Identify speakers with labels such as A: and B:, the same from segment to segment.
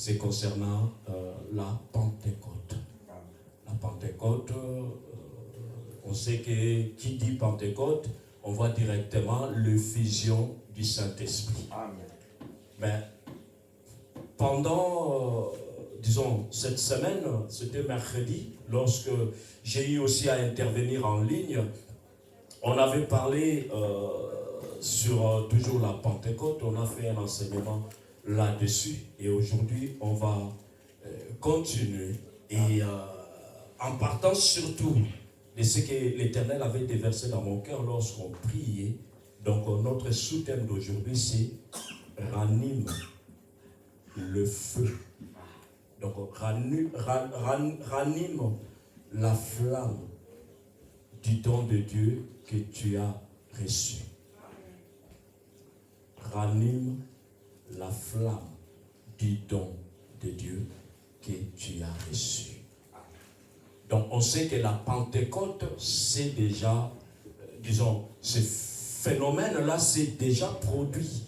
A: c'est concernant la Pentecôte. La Pentecôte, on sait que qui dit Pentecôte, on voit directement l'effusion du Saint-Esprit. Mais pendant, disons, cette semaine, c'était mercredi, lorsque j'ai eu aussi à intervenir en ligne, on avait parlé sur toujours la Pentecôte, on a fait un enseignement là-dessus, et aujourd'hui, on va continuer, et en partant surtout de ce que l'Éternel avait déversé dans mon cœur lorsqu'on priait. Donc notre sous-thème d'aujourd'hui, c'est « Ranime le feu ». Donc ranime la flamme du don de Dieu que tu as reçu. Ranime la flamme du don de Dieu que tu as reçu. Donc on sait que la Pentecôte, c'est déjà, disons, ce phénomène-là s'est déjà produit.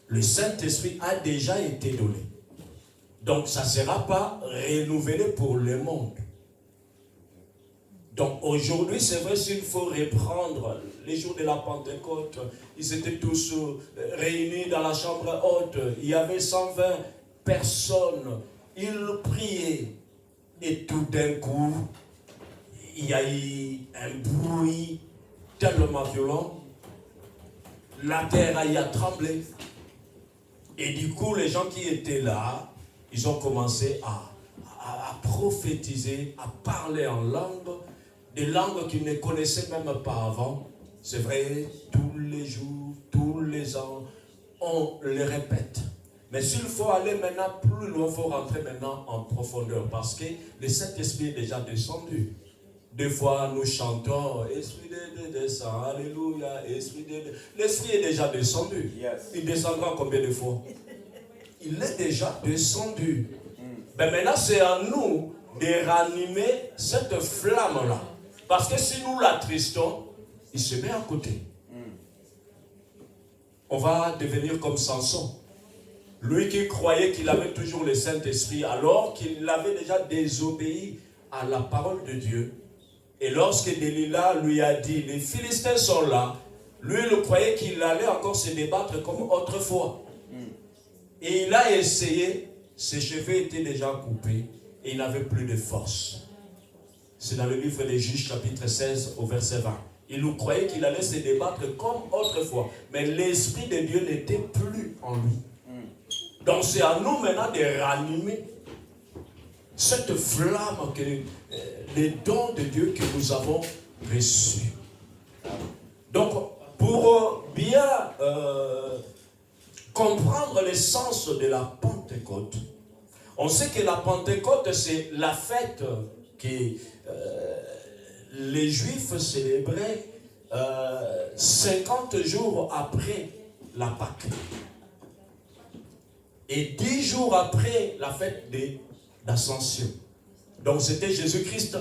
A: Le Saint-Esprit a déjà été donné. Donc ça ne sera pas renouvelé pour le monde. Donc aujourd'hui, c'est vrai, s'il faut reprendre les jours de la Pentecôte, ils étaient tous réunis dans la chambre haute. Il y avait 120 personnes. Ils priaient. Et tout d'un coup, il y a eu un bruit tellement violent. La terre a eu à trembler. Et du coup, les gens qui étaient là, ils ont commencé à prophétiser, à parler en langue, des langues qu'ils ne connaissaient même pas avant. C'est vrai, tous les jours, tous les ans, on les répète. Mais s'il faut aller maintenant plus loin, il faut rentrer maintenant en profondeur, parce que le Saint-Esprit est déjà descendu. Des fois, nous chantons, Esprit de Dieu descend, Alléluia, Esprit de Dieu. L'Esprit est déjà descendu. Yes. Il descendra combien de fois? Il est déjà descendu. Mais maintenant, c'est à nous de ranimer cette flamme-là. Parce que si nous l'attristons, il se met à côté. On va devenir comme Samson. Lui qui croyait qu'il avait toujours le Saint-Esprit, alors qu'il avait déjà désobéi à la parole de Dieu. Et lorsque Delilah lui a dit, les Philistins sont là, lui il croyait qu'il allait encore se débattre comme autrefois. Et il a essayé, ses cheveux étaient déjà coupés, et il n'avait plus de force. C'est dans le livre des Juges, chapitre 16, au verset 20. Il nous croyait qu'il allait se débattre comme autrefois, mais l'Esprit de Dieu n'était plus en lui. Donc c'est à nous maintenant de ranimer cette flamme, les dons de Dieu que nous avons reçus. Donc pour bien comprendre l'essence de la Pentecôte, on sait que la Pentecôte c'est la fête que les Juifs célébraient 50 jours après la Pâque. Et 10 jours après la fête d'Ascension. Donc c'était Jésus-Christ,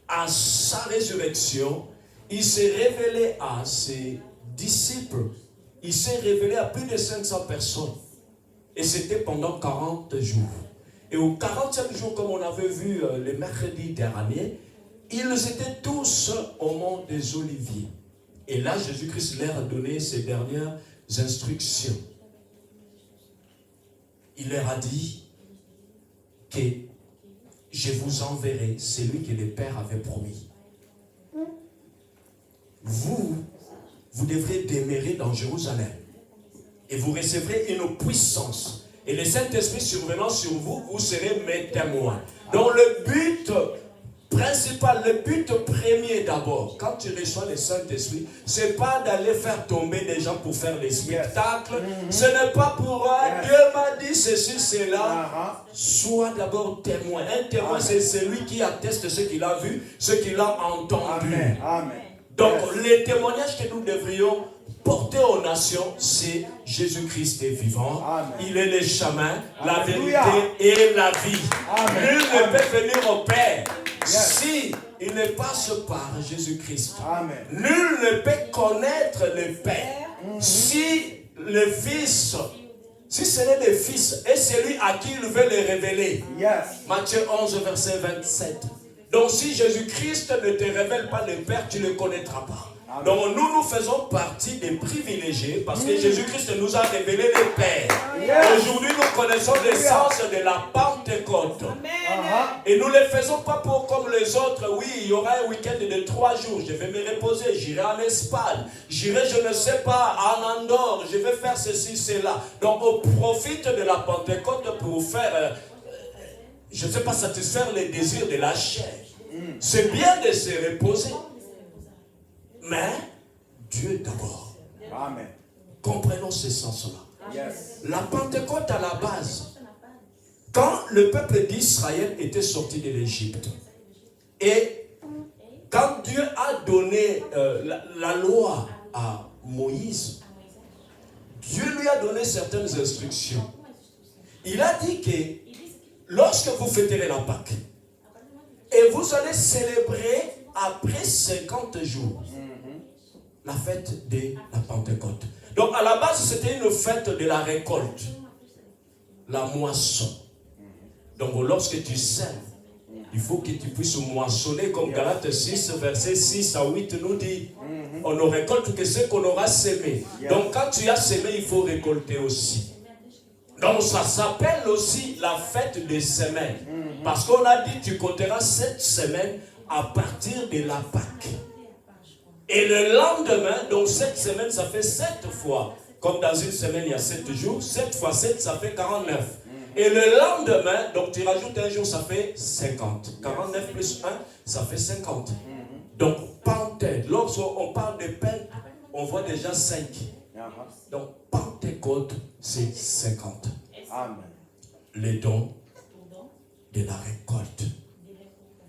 A: à sa résurrection, il s'est révélé à ses disciples. Il s'est révélé à plus de 500 personnes. Et c'était pendant 40 jours. Et au 40e jour, comme on avait vu le mercredi dernier, ils étaient tous au mont des Oliviers. Et là, Jésus-Christ leur a donné ses dernières instructions. Il leur a dit que je vous enverrai celui que le Père avait promis. Vous devrez demeurer dans Jérusalem et vous recevrez une puissance. Et le Saint-Esprit survenant sur vous, vous serez mes témoins. Donc le but principal, le but premier d'abord, quand tu reçois le Saint-Esprit, c'est pas d'aller faire tomber des gens pour faire des spectacles. Ce n'est pas pour Dieu m'a dit ceci, cela. Sois d'abord témoin. Un témoin, c'est celui qui atteste ce qu'il a vu, ce qu'il a entendu. Amen. Donc, les témoignages que nous devrions porter aux nations, c'est Jésus-Christ est vivant. Amen. Il est le chemin, la vérité et la vie. Nul ne peut venir au Père si il ne passe par Jésus-Christ. Nul ne peut connaître le Père si le Fils si ce n'est le Fils et celui à qui il veut les révéler. Matthieu 11, verset 27. Donc si Jésus-Christ ne te révèle pas le Père, tu ne le connaîtras pas. Amen. Donc nous faisons partie des privilégiés parce que Jésus-Christ nous a révélé le Père. Aujourd'hui nous connaissons l'essence de la Pentecôte. Et nous ne le faisons pas pour comme les autres. Oui, il y aura un week-end de 3 jours, je vais me reposer, j'irai en Espagne, j'irai je ne sais pas en Andorre, je vais faire ceci, cela. Donc on profite de la Pentecôte pour faire, je ne sais pas, satisfaire les désirs de la chair. C'est bien de se reposer. Mais Dieu d'abord. Amen. Comprenons ce sens-là. La Pentecôte à la base, quand le peuple d'Israël était sorti de l'Égypte, et quand Dieu a donné la loi à Moïse, Dieu lui a donné certaines instructions. Il a dit que lorsque vous fêterez la Pâque, et vous allez célébrer après 50 jours la fête de la Pentecôte. Donc à la base, c'était une fête de la récolte, la moisson. Donc lorsque tu sèmes, il faut que tu puisses moissonner, comme Galates 6, verset 6 à 8 nous dit. On ne récolte que ce qu'on aura sémé. Donc quand tu as sémé, il faut récolter aussi. Donc ça s'appelle aussi la fête des semaines. Parce qu'on a dit, tu compteras 7 semaines à partir de la Pâque. Et le lendemain, donc cette semaine, ça fait 7 fois. Comme dans une semaine, il y a 7 jours. 7 fois 7, ça fait 49. Et le lendemain, donc tu rajoutes un jour, ça fait 50. 49 plus 1, ça fait 50. Donc, Pentecôte, lorsqu'on parle de pain, on voit déjà 5. Donc, Pentecôte, c'est 50. Amen. Les dons de la récolte.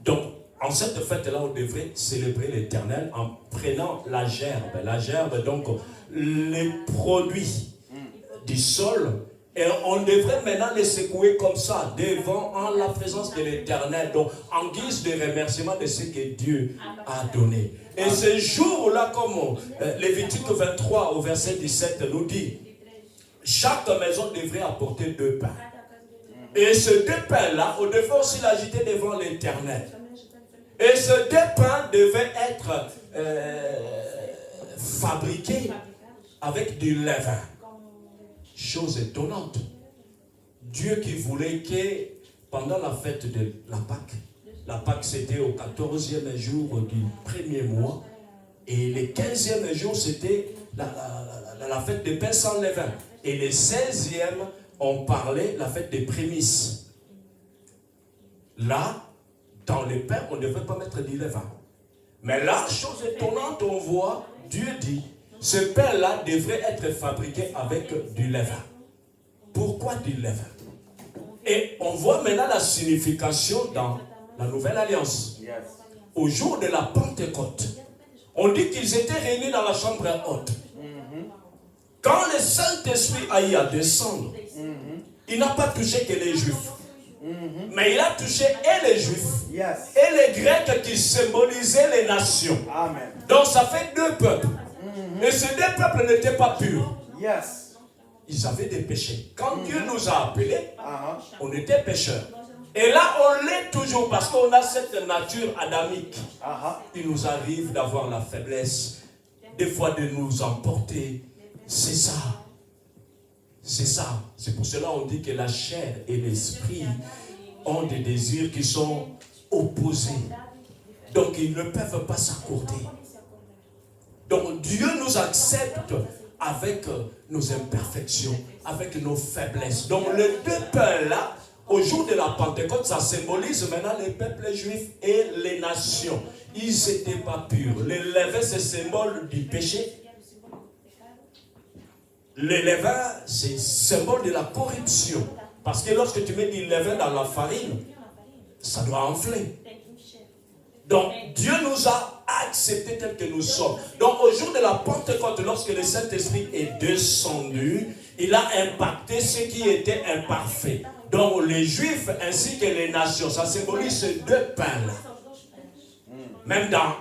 A: Donc, en cette fête-là, on devrait célébrer l'Éternel en prenant la gerbe, donc les produits du sol, et on devrait maintenant les secouer comme ça, devant, en la présence de l'Éternel, donc en guise de remerciement de ce que Dieu a donné. Et ce jour-là, comme Lévitique 23 au verset 17 nous dit, chaque maison devrait apporter 2 pains. Et ce 2 pains-là, on devait aussi l'agiter devant l'Éternel. Et ce 2 pains devait être fabriqué avec du levain. Chose étonnante. Dieu qui voulait que pendant la fête de la Pâque c'était au 14e jour du premier mois, et le 15e jour c'était la fête des pains sans levain. Et le 16e, on parlait la fête des prémices. Là, dans les pains, on ne devrait pas mettre du levain. Mais là, chose étonnante, on voit, Dieu dit, ce pain-là devrait être fabriqué avec du levain. Pourquoi du levain? Et on voit maintenant la signification dans la Nouvelle Alliance. Au jour de la Pentecôte, on dit qu'ils étaient réunis dans la chambre haute. Quand le Saint-Esprit a eu à descendre, il n'a pas touché que les Juifs. Mais il a touché et les Juifs et les Grecs qui symbolisaient les nations. Amen. Donc ça fait 2 peuples. Et ces 2 peuples n'étaient pas purs. Ils avaient des péchés. Quand Dieu nous a appelés, on était pécheurs. Et là, on l'est toujours parce qu'on a cette nature adamique. Il nous arrive d'avoir la faiblesse, des fois de nous emporter. C'est ça. C'est ça. C'est pour cela qu'on dit que la chair et l'esprit ont des désirs qui sont opposés. Donc ils ne peuvent pas s'accorder. Donc Dieu nous accepte avec nos imperfections, avec nos faiblesses. Donc les 2 pains là, au jour de la Pentecôte, ça symbolise maintenant les peuples juifs et les nations. Ils n'étaient pas purs. Le levain, c'est symbole du péché. Le levain, c'est symbole de la corruption. Parce que lorsque tu mets du levain dans la farine, ça doit enfler. Donc, Dieu nous a acceptés tels que nous sommes. Donc, au jour de la Pentecôte, lorsque le Saint-Esprit est descendu, il a impacté ceux qui étaient imparfaits. Donc, les Juifs ainsi que les nations, ça symbolise ces 2 pains-là. Même dans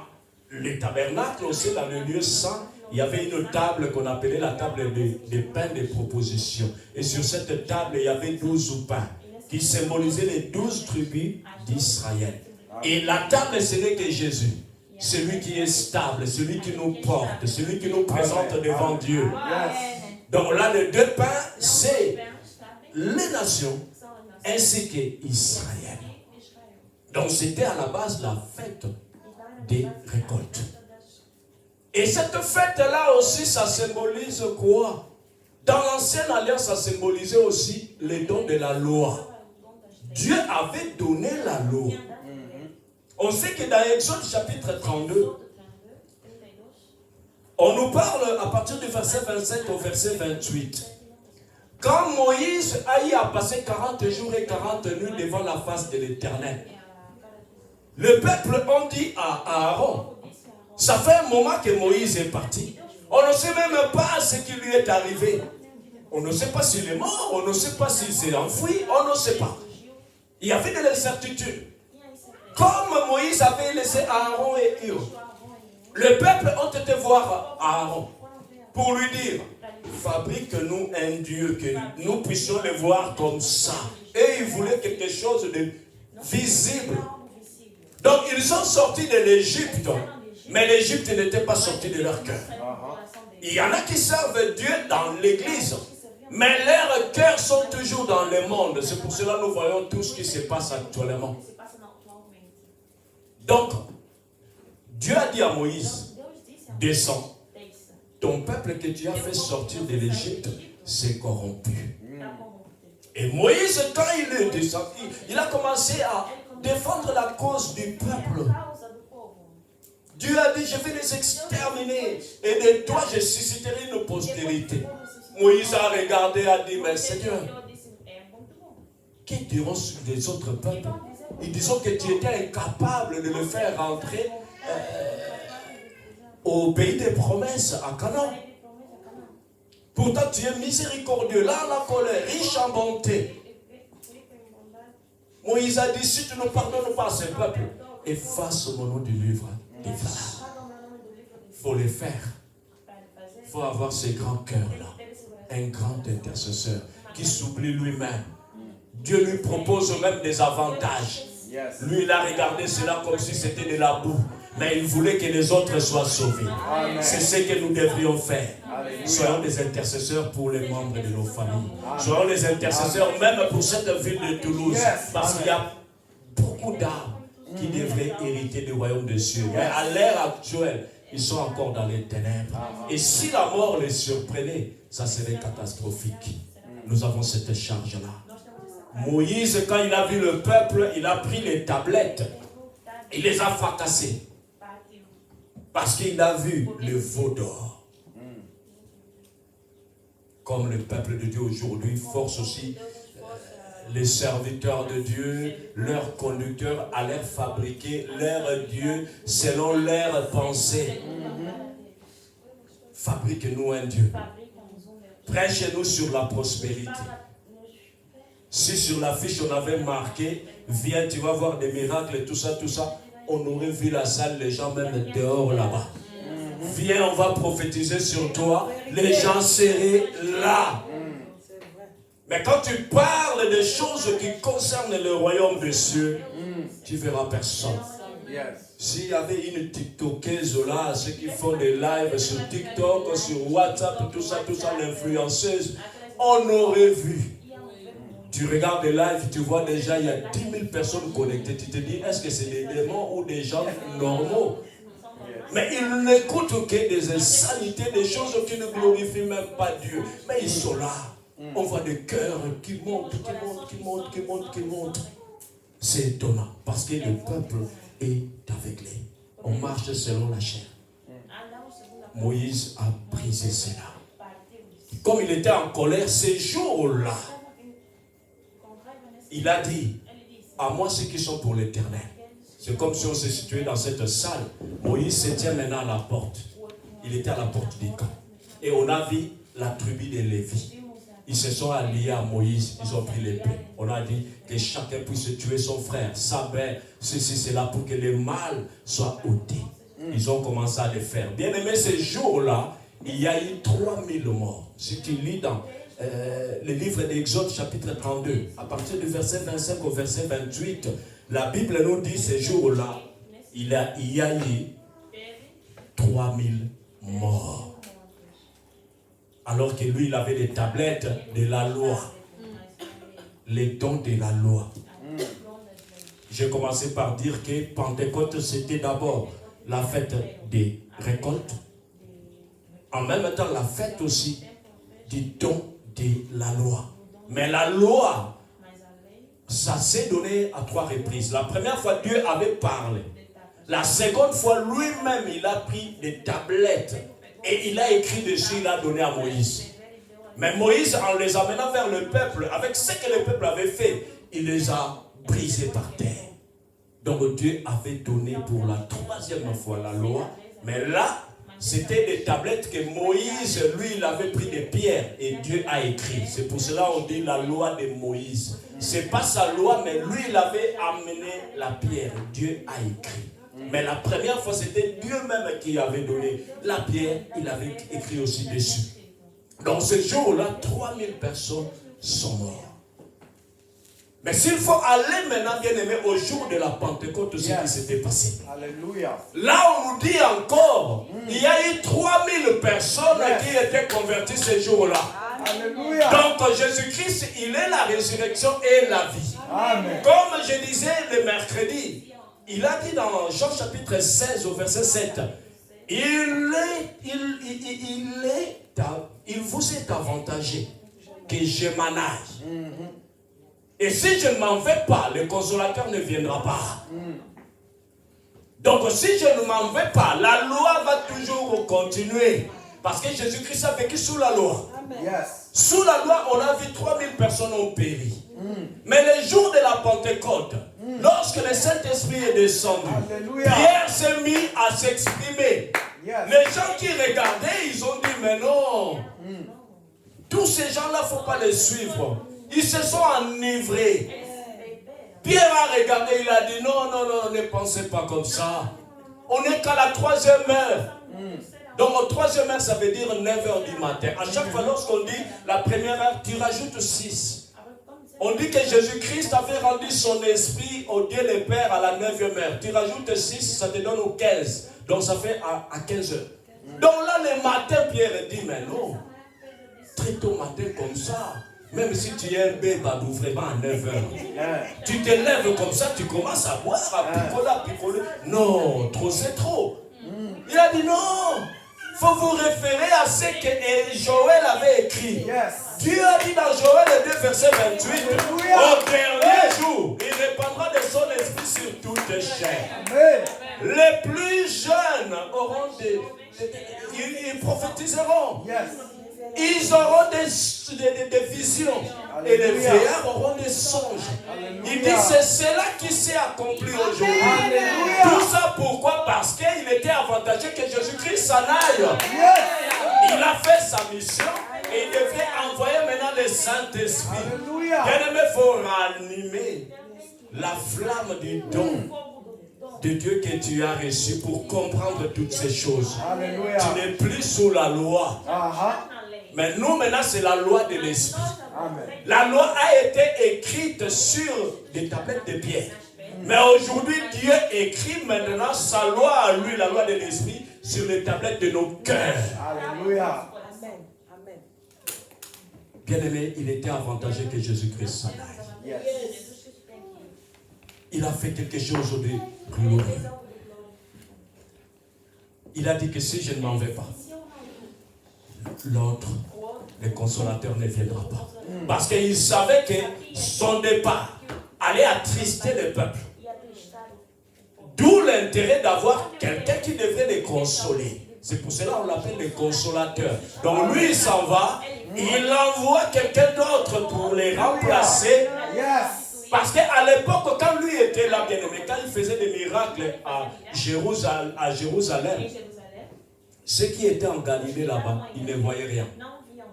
A: les tabernacles aussi, dans le lieu saint, il y avait une table qu'on appelait la table des pains de proposition. Et sur cette table, il y avait 12 pains qui symbolisaient les 12 tribus d'Israël. Et la table, ce n'est que Jésus. Celui qui est stable, celui qui nous porte, celui qui nous présente devant Dieu. Donc là, les 2 pains, c'est les nations ainsi qu'Israël. Donc c'était à la base la fête des récoltes. Et cette fête-là aussi, ça symbolise quoi? Dans l'ancienne alliance, ça symbolisait aussi les dons de la loi. Dieu avait donné la loi. On sait que dans Exode chapitre 32, on nous parle à partir du verset 27 au verset 28. Quand Moïse a eu à passer 40 jours et 40 nuits devant la face de l'Éternel, le peuple ont dit à Aaron, ça fait un moment que Moïse est parti. On ne sait même pas ce qui lui est arrivé. On ne sait pas s'il est mort, on ne sait pas s'il s'est enfoui, on ne sait pas. Il y avait de l'incertitude. Comme Moïse avait laissé Aaron et Hur, le peuple ont été voir Aaron pour lui dire, fabrique-nous un Dieu que nous puissions le voir comme ça. Et ils voulaient quelque chose de visible. Donc ils sont sortis de l'Égypte, mais l'Égypte n'était pas sortie de leur cœur. Il y en a qui servent Dieu dans l'église, mais leurs cœurs sont toujours dans le monde. C'est pour cela que nous voyons tout ce qui se passe actuellement. Donc, Dieu a dit à Moïse, descends. Ton peuple que tu as fait sortir de l'Égypte s'est corrompu. Et Moïse, quand il est descendu, il a commencé à défendre la cause du peuple. Dieu a dit, je vais les exterminer. Et de toi, je susciterai une postérité. Moïse a regardé et a dit, mais Seigneur, que diront les autres peuples? Ils disent que tu étais incapable de le faire rentrer au pays des promesses, à Canaan. Pourtant, tu es miséricordieux, là la colère, riche en bonté. Moïse a dit, si tu ne pardonnes pas à ce peuple, efface mon nom du livre des flammes. Il faut le faire. Il faut avoir ce grand cœur-là. Un grand intercesseur qui s'oublie lui-même. Dieu lui propose même des avantages. Lui, il a regardé cela comme si c'était de la boue. Mais il voulait que les autres soient sauvés. C'est ce que nous devrions faire. Soyons des intercesseurs pour les membres de nos familles. Soyons des intercesseurs même pour cette ville de Toulouse. Parce qu'il y a beaucoup d'âmes qui devraient hériter du royaume des cieux. Mais à l'ère actuelle, ils sont encore dans les ténèbres. Et si la mort les surprenait, ça serait catastrophique. Nous avons cette charge-là. Moïse, quand il a vu le peuple, il a pris les tablettes. Il les a fracassées. Parce qu'il a vu le veau d'or. Comme le peuple de Dieu aujourd'hui force aussi les serviteurs de Dieu, leurs conducteurs à leur fabriquer leur Dieu selon leurs pensées. Fabrique-nous un Dieu. Prêche-nous sur la prospérité. Si sur l'affiche on avait marqué, viens, tu vas voir des miracles et tout ça, on aurait vu la salle, les gens même dehors là-bas. Viens, on va prophétiser sur toi, les gens seraient là. Mais quand tu parles des choses qui concernent le royaume des cieux, tu verras personne. S'il y avait une TikTokeuse là, ceux qui font des lives sur TikTok, sur WhatsApp, tout ça, l'influenceuse, on aurait vu. Tu regardes des lives, tu vois déjà, il y a 10 000 personnes connectées. Tu te dis, est-ce que c'est des démons ou des gens normaux? Mais ils n'écoutent que des insanités, des choses qui ne glorifient même pas Dieu. Mais ils sont là. On voit des cœurs qui montent, qui montent. C'est étonnant, parce que le peuple est aveuglé. On marche selon la chair. Moïse a brisé cela. Comme il était en colère ces jours-là, il a dit, à moi ceux qui sont pour l'Éternel. C'est comme si on se situait dans cette salle. Moïse se tient maintenant à la porte. Il était à la porte du camp. Et on a vu la tribu de Lévi. Ils se sont alliés à Moïse. Ils ont pris l'épée. On a dit que chacun puisse tuer son frère, sa mère, ceci, cela, pour que le mal soit ôté. Ils ont commencé à le faire. Bien aimé, ce jour-là, il y a eu 3000 morts. Si tu lis dans le livre d'Exode chapitre 32, à partir du verset 25 au verset 28, la Bible nous dit ce jour-là, il y a eu 3000 morts. Alors que lui, il avait des tablettes de la loi. Les dons de la loi. J'ai commencé par dire que Pentecôte, c'était d'abord la fête des récoltes. En même temps, la fête aussi du don de la loi. Mais la loi, ça s'est donné à 3 reprises. La première fois, Dieu avait parlé. La seconde fois, lui-même, il a pris des tablettes et il a écrit dessus, il a donné à Moïse. Mais Moïse, en les amenant vers le peuple, avec ce que le peuple avait fait, il les a brisés par terre. Donc Dieu avait donné pour la 3e fois la loi. Mais là, c'était des tablettes que Moïse, lui, il avait pris des pierres et Dieu a écrit. C'est pour cela qu'on dit la loi de Moïse. Ce n'est pas sa loi, mais lui, il avait amené la pierre. Dieu a écrit. Mais la première fois, c'était Dieu même qui avait donné la pierre. Il avait écrit aussi dessus. Donc ce jour-là, 3000 personnes sont mortes. Mais s'il faut aller maintenant, bien aimé, au jour de la Pentecôte, ce qui s'était passé.
B: Alléluia.
A: Là, on nous dit encore, il y a eu 3000 personnes qui étaient converties ce jour-là.
B: Alléluia.
A: Donc Jésus-Christ, il est la résurrection et la vie.
B: Amen.
A: Comme je disais le mercredi, il a dit dans Jean chapitre 16 au verset 7, il vous est avantagé que je m'en aille. Et si je ne m'en vais pas, le consolateur ne viendra pas. Donc si je ne m'en vais pas, la loi va toujours continuer. Parce que Jésus-Christ a vécu sous la loi.
B: Yes.
A: Sous la loi, on a vu 3000 personnes ont péri. Mais le jour de la Pentecôte, lorsque le Saint-Esprit est descendu,
B: Alléluia.
A: Pierre s'est mis à s'exprimer.
B: Yes.
A: Les gens qui regardaient, ils ont dit, mais non, tous ces gens-là, il ne faut pas les suivre. Ils se sont enivrés. Pierre a regardé, il a dit, non, non, non, ne pensez pas comme ça. On n'est qu'à la 3e heure. Donc, la 3e heure, ça veut dire 9h du matin. À chaque fois, lorsqu'on dit la première heure, tu rajoutes 6. On dit que Jésus-Christ avait rendu son esprit au Dieu le Père à la 9e heure. Tu rajoutes 6, ça te donne au 15. Donc, ça fait à 15 heures. Donc là, le matin, Pierre dit, mais non, très tôt matin comme ça, même si tu es un bébé, vraiment à 9 heures, tu te lèves comme ça, tu commences à boire, à picoler. Non, trop, c'est trop. Il a dit non, il faut vous référer à ce que Joël avait écrit.
B: Yes.
A: Dieu a dit dans Joël 2, verset 28,
B: Alléluia.
A: au dernier jour, il répandra de son esprit sur toute chair.
B: Amen.
A: Les plus jeunes auront ils prophétiseront.
B: Yes.
A: Ils auront des visions. Et les vieillards auront des songes.
B: Alléluia.
A: Il dit c'est cela qui s'est accompli aujourd'hui.
B: Alléluia.
A: Tout ça pourquoi? Parce qu'il était avantageux que Jésus-Christ s'en aille.
B: Yes.
A: Il a fait sa mission et il devait envoyer maintenant le Saint-Esprit.
B: Alléluia.
A: Bien-aimé, il faut ranimer la flamme du don de Dieu que tu as reçu pour comprendre toutes ces choses.
B: Alléluia.
A: Tu n'es plus sous la loi.
B: Aha.
A: Mais nous, maintenant, c'est la loi de l'Esprit.
B: Amen.
A: La loi a été écrite sur des tablettes de pierre. Mais aujourd'hui, Dieu écrit maintenant sa loi à lui, la loi de l'Esprit, sur les tablettes de nos cœurs.
B: Alléluia.
A: Bien-aimé, il était avantageux que Jésus-Christ s'en aille.
B: Yes.
A: Il a fait quelque chose de glorieux. Il a dit que si je ne m'en vais pas, l'autre, le consolateur ne viendra pas. Parce qu'il savait que son départ allait attrister le peuple. D'où l'intérêt d'avoir quelqu'un qui devrait les consoler. C'est pour cela qu'on l'appelle le consolateur. Donc lui, il s'en va, il envoie quelqu'un d'autre pour les remplacer.
B: Yes.
A: Parce qu'à l'époque, quand lui était là, bien aimé, quand il faisait des miracles à Jérusalem, ceux qui étaient en Galilée là-bas, ils ne voyaient rien.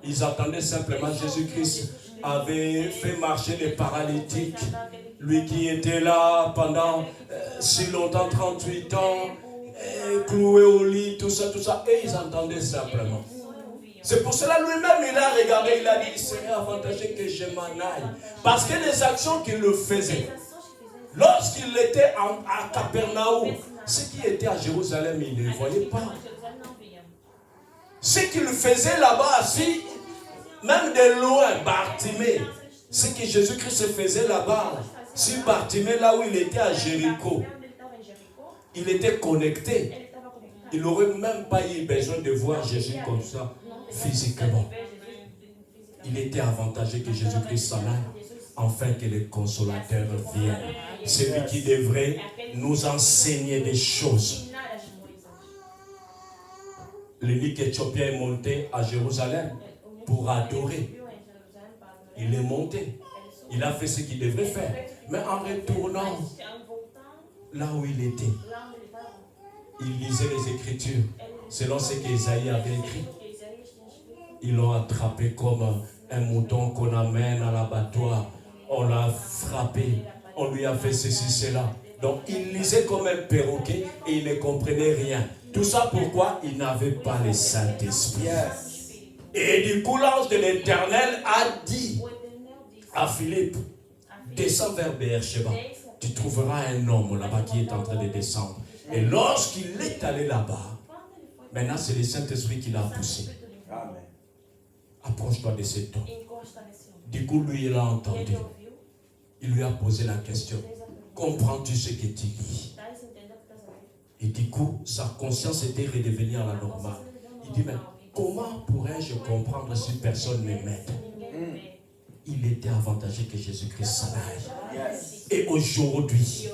A: Ils attendaient simplement Jésus-Christ avait fait marcher les paralytiques. Lui qui était là pendant si longtemps, 38 ans, cloué au lit, tout ça, et ils entendaient simplement. C'est pour cela lui-même, il a regardé, il a dit, il serait avantageux que je m'en aille. Parce que les actions qu'il le faisait, lorsqu'il était à Capernaum, ceux qui étaient à Jérusalem, ils ne le voyaient pas. Ce qu'il faisait là-bas, si, même de loin, Bartimée, ce que Jésus-Christ faisait là-bas, si Bartimée, là où il était à Jéricho, il était connecté, il n'aurait même pas eu besoin de voir Jésus comme ça, physiquement. Il était avantageux que Jésus-Christ s'en aille, afin que le consolateur vienne. C'est lui qui devrait nous enseigner des choses. L'unique Éthiopien est monté à Jérusalem pour adorer. Il est monté. Il a fait ce qu'il devrait faire. Mais en retournant là où il était, il lisait les Écritures selon ce qu'Ésaïe avait écrit. Ils l'ont attrapé comme un mouton qu'on amène à l'abattoir. On l'a frappé. On lui a fait ceci, cela. Donc il lisait comme un perroquet et il ne comprenait rien. Tout ça pourquoi il n'avait pas le Saint-Esprit. Et du coup l'ange de l'Éternel a dit à Philippe, descends vers Beersheba. Tu trouveras un homme là-bas qui est en train de descendre. Et lorsqu'il est allé là-bas, maintenant c'est le Saint-Esprit qui l'a poussé.
B: Amen.
A: Approche-toi de cet homme. Du coup lui il a entendu. Il lui a posé la question. Comprends-tu ce que tu lis? Et du coup, sa conscience était redevenue à la normale. Il dit, mais comment pourrais-je comprendre si personne ne m'aide? Il était avantageux que Jésus-Christ s'en aille. Et aujourd'hui,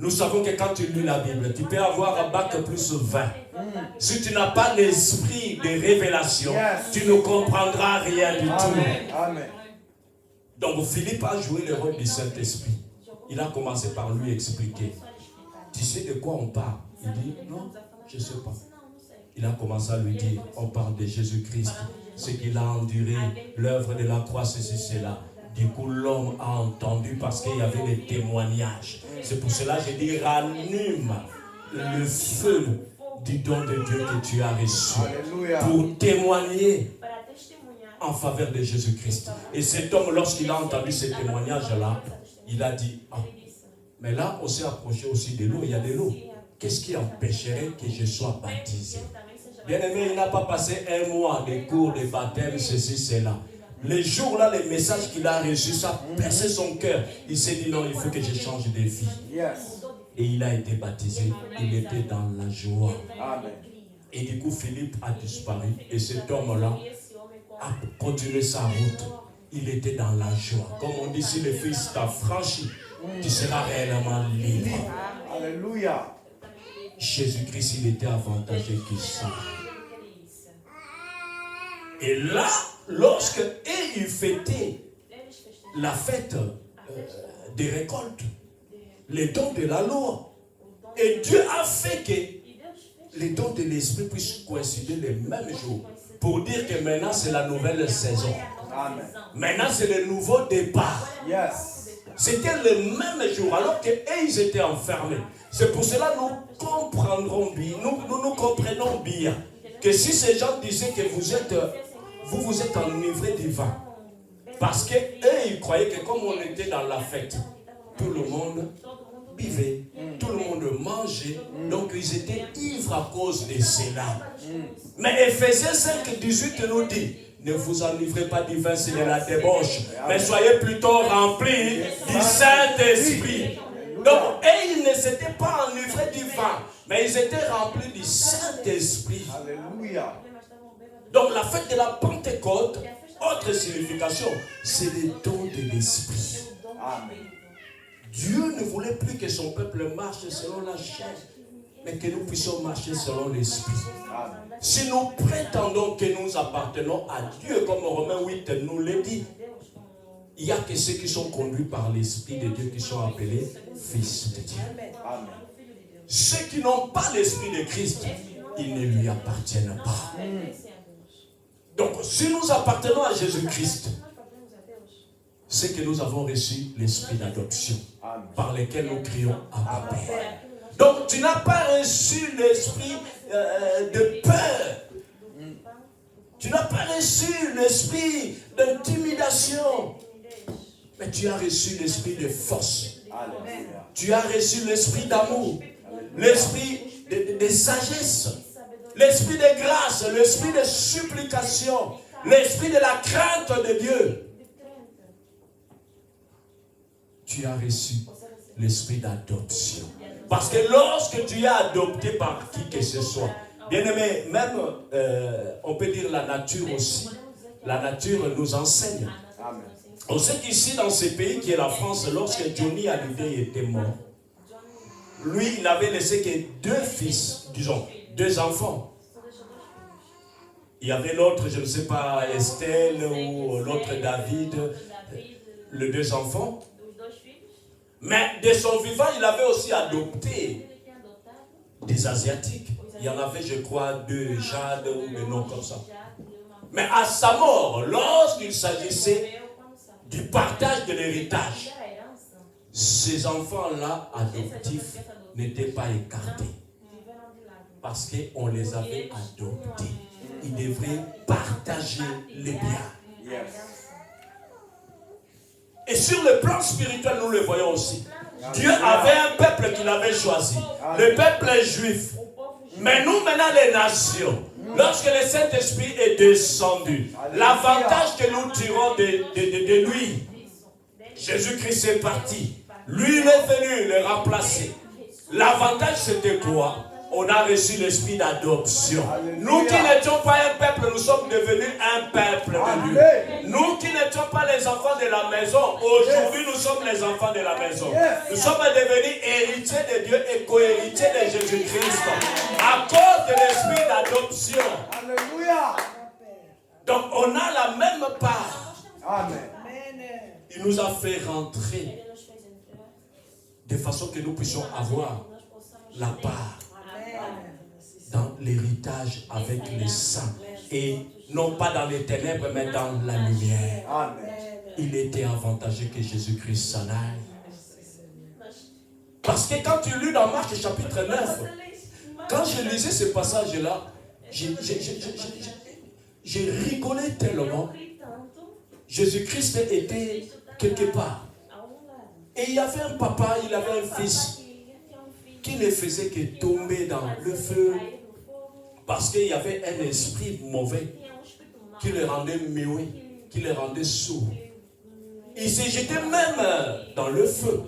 A: nous savons que quand tu lis la Bible, tu peux avoir un bac plus 20. Si tu n'as pas l'esprit de révélation, tu ne comprendras rien du tout.
B: Amen.
A: Donc Philippe a joué le rôle du Saint-Esprit. Il a commencé par lui expliquer. Tu sais de quoi on parle? Il dit, non, je ne sais pas. Il a commencé à lui dire, on parle de Jésus-Christ, ce qu'il a enduré, l'œuvre de la croix, ceci, cela. Du coup, l'homme a entendu parce qu'il y avait des témoignages. C'est pour cela que je dis, rallume le feu du don de Dieu que tu as reçu.
B: Alléluia.
A: Pour témoigner en faveur de Jésus-Christ. Et cet homme, lorsqu'il a entendu ces témoignages-là, il a dit, ah, mais là, on s'est approché aussi de l'eau, il y a de l'eau. Qu'est-ce qui empêcherait que je sois baptisé? Bien-aimé, il n'a pas passé un mois de cours de baptême, ceci, cela. Les jours-là, les messages qu'il a reçus, ça a percé son cœur. Il s'est dit, non, il faut que je change de vie. Et il a été baptisé. Il était dans la joie.
B: Amen.
A: Et du coup, Philippe a disparu. Et cet homme-là a continué sa route. Il était dans la joie. Comme on dit, si le Fils t'a franchi, tu seras réellement libre.
B: Alléluia.
A: Jésus-Christ, il était avantageux qu'il ça. Et là, lorsque il fêtait la fête des récoltes, les dons de la loi, et Dieu a fait que les dons de l'Esprit puissent coïncider les mêmes jours, pour dire que maintenant c'est la nouvelle saison.
B: Amen.
A: Maintenant c'est le nouveau départ. C'était le même jour, alors qu'ils étaient enfermés. C'est pour cela que nous comprendrons bien, nous comprenons bien que si ces gens disaient que vous êtes enivrés du vin, parce qu'eux, ils croyaient que comme on était dans la fête, tout le monde buvait, tout le monde mangeait, donc ils étaient ivres à cause de cela. Mais Ephésiens 5, 18 nous dit, ne vous enivrez pas du vin, c'est de la débauche, mais soyez plutôt remplis du Saint-Esprit. Donc, ils ne s'étaient pas enivrés du vin, mais ils étaient remplis du Saint-Esprit.
B: Alléluia.
A: Donc, la fête de la Pentecôte, autre signification, c'est le don de l'Esprit.
B: Amen.
A: Dieu ne voulait plus que son peuple marche selon la chair, mais que nous puissions marcher selon l'Esprit. Si nous prétendons que nous appartenons à Dieu, comme Romains 8 nous le dit, il n'y a que ceux qui sont conduits par l'Esprit de Dieu qui sont appelés fils de Dieu.
B: Amen.
A: Ceux qui n'ont pas l'Esprit de Christ, ils ne lui appartiennent pas. Donc, si nous appartenons à Jésus-Christ, c'est que nous avons reçu l'Esprit d'adoption, par lequel nous crions Abba Père. Donc tu n'as pas reçu l'esprit de peur. Tu n'as pas reçu l'esprit d'intimidation. Mais tu as reçu l'esprit de force.
B: Alléluia.
A: Tu as reçu l'esprit d'amour. L'esprit de sagesse. L'esprit de grâce. L'esprit de supplication. L'esprit de la crainte de Dieu. Tu as reçu l'esprit d'adoption. Parce que lorsque tu es adopté par qui que ce soit, bien aimé, même on peut dire la nature aussi. La nature nous enseigne.
B: Amen.
A: On sait qu'ici dans ce pays qui est la France, lorsque Johnny Hallyday était mort, lui il n'avait laissé que 2 fils, disons, 2 enfants. Il y avait l'autre, je ne sais pas, Estelle ou l'autre David, les 2 enfants. Mais de son vivant, il avait aussi adopté des Asiatiques. Il y en avait, je crois, 2 Jade ou des noms comme ça. Mais à sa mort, lorsqu'il s'agissait du partage de l'héritage, ces enfants-là adoptifs n'étaient pas écartés. Parce qu'on les avait adoptés. Ils devraient partager les biens.
B: Yes.
A: Et sur le plan spirituel, nous le voyons aussi. Dieu avait un peuple qu'il avait choisi. Le peuple juif. Mais nous, maintenant, les nations, lorsque le Saint-Esprit est descendu, l'avantage que nous tirons de lui, Jésus-Christ est parti. Lui, il est venu le remplacer. L'avantage, c'était quoi? On a reçu l'esprit d'adoption. Nous qui n'étions pas un peuple, nous sommes devenus un peuple de Dieu. Nous qui n'étions pas les enfants de la maison, aujourd'hui nous sommes les enfants de la maison. Nous sommes devenus héritiers de Dieu et co-héritiers de Jésus-Christ à cause de l'esprit d'adoption.
B: Alléluia.
A: Donc on a la même part.
B: Amen.
A: Il nous a fait rentrer de façon que nous puissions avoir la part dans l'héritage avec les saints et non pas dans les ténèbres mais dans la lumière.
B: Amen.
A: Il était avantageux que Jésus-Christ s'en aille. Parce que quand tu lis dans Marc chapitre 9, quand je lisais ce passage-là, j'ai rigolé tellement. Jésus-Christ était quelque part. Et il y avait un papa, il avait un fils qui ne faisait que tomber dans le feu parce qu'il y avait un esprit mauvais qui le rendait muet, qui le rendait sourd. Il s'est jeté même dans le feu.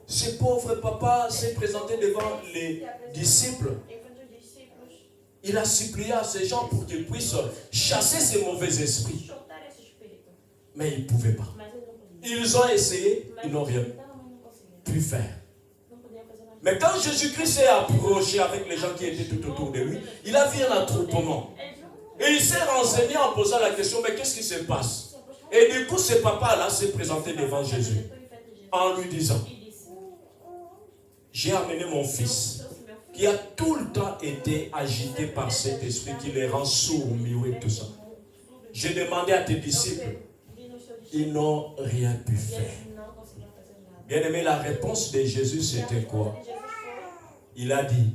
A: Ce pauvre papa s'est présenté devant les disciples. Il a supplié à ces gens pour qu'ils puissent chasser ces mauvais esprits. Mais ils ne pouvaient pas. Ils ont essayé, ils n'ont rien pu faire. Mais quand Jésus-Christ s'est approché avec les gens qui étaient tout autour de lui, il a vu un attroupement. Et il s'est renseigné en posant la question, mais qu'est-ce qui se passe? Et du coup, ce papa-là s'est présenté devant Jésus en lui disant, j'ai amené mon fils qui a tout le temps été agité par cet esprit qui les rend sourds, muets, tout ça. J'ai demandé à tes disciples, ils n'ont rien pu faire. Bien aimé, la réponse de Jésus, c'était quoi? Il a dit,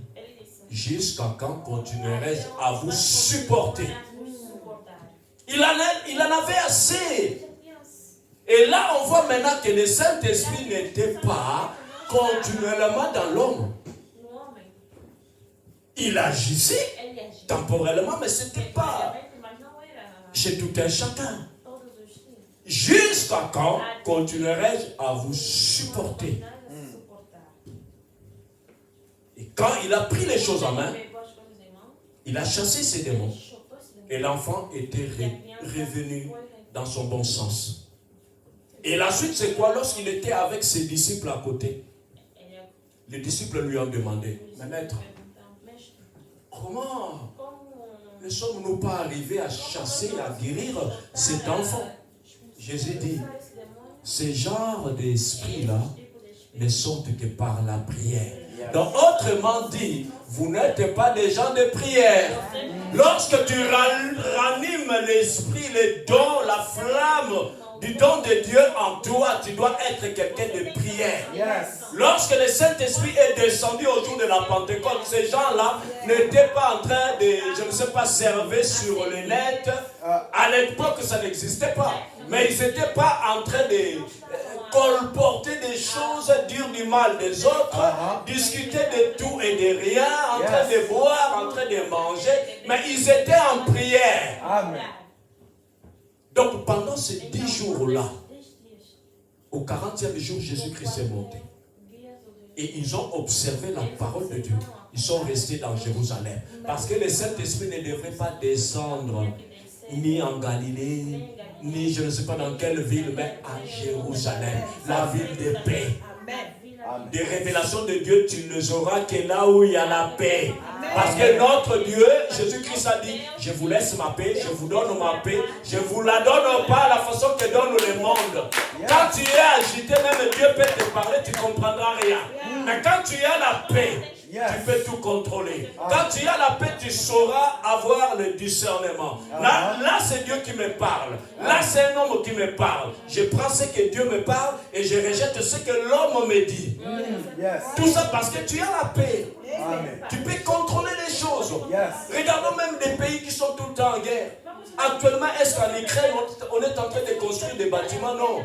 A: jusqu'à quand continuerai-je à vous supporter? Il en avait assez. Et là, on voit maintenant que le Saint-Esprit n'était pas continuellement dans l'homme. Il agissait temporellement, mais ce n'était pas chez tout un chacun. Jusqu'à quand continuerai-je à vous supporter? Et quand il a pris les choses en main, il a chassé ses démons. Et l'enfant était revenu dans son bon sens. Et la suite, c'est quoi? Lorsqu'il était avec ses disciples à côté, les disciples lui ont demandé, mais maître, comment ne sommes-nous pas arrivés à chasser, à guérir cet enfant? Jésus dit, ces genres d'esprits-là ne sont que par la prière. Donc, autrement dit, vous n'êtes pas des gens de prière. Lorsque tu ranimes l'esprit, les dons, la flamme du don de Dieu en toi, tu dois être quelqu'un de prière.
B: Yes.
A: Lorsque le Saint-Esprit est descendu au jour de la Pentecôte, ces gens-là n'étaient pas en train de, je ne sais pas, servir sur le net. À l'époque, ça n'existait pas. Mais ils n'étaient pas en train de colporter des choses, dire du mal des autres, discuter de tout et de rien, en train de boire, en train de manger. Mais ils étaient en prière.
B: Amen.
A: Donc pendant ces 10 jours-là, au 40e jour, Jésus-Christ est monté. Et ils ont observé la parole de Dieu. Ils sont restés dans Jérusalem. Parce que le Saint-Esprit ne devrait pas descendre ni en Galilée, ni je ne sais pas dans quelle ville, mais à Jérusalem, la ville de paix.
B: Amen.
A: Des révélations de Dieu, tu ne les auras que là où il y a la paix. Parce que notre Dieu, Jésus-Christ a dit, je vous laisse ma paix, je vous donne ma paix, je ne vous la donne pas à la façon que donne le monde. Quand tu es agité, même Dieu peut te parler, tu ne comprendras rien. Mais quand tu as la paix, tu peux tout contrôler. Quand tu as la paix, tu sauras avoir le discernement. Là c'est Dieu qui me parle. Là, c'est un homme qui me parle. Je prends ce que Dieu me parle et je rejette ce que l'homme me dit. Tout ça parce que tu as la paix.
B: Amen.
A: Tu peux contrôler les choses.
B: Yes.
A: Regardons même des pays qui sont tout le temps en guerre. Actuellement, est-ce qu'en Ukraine, on est en train de construire des bâtiments? Non.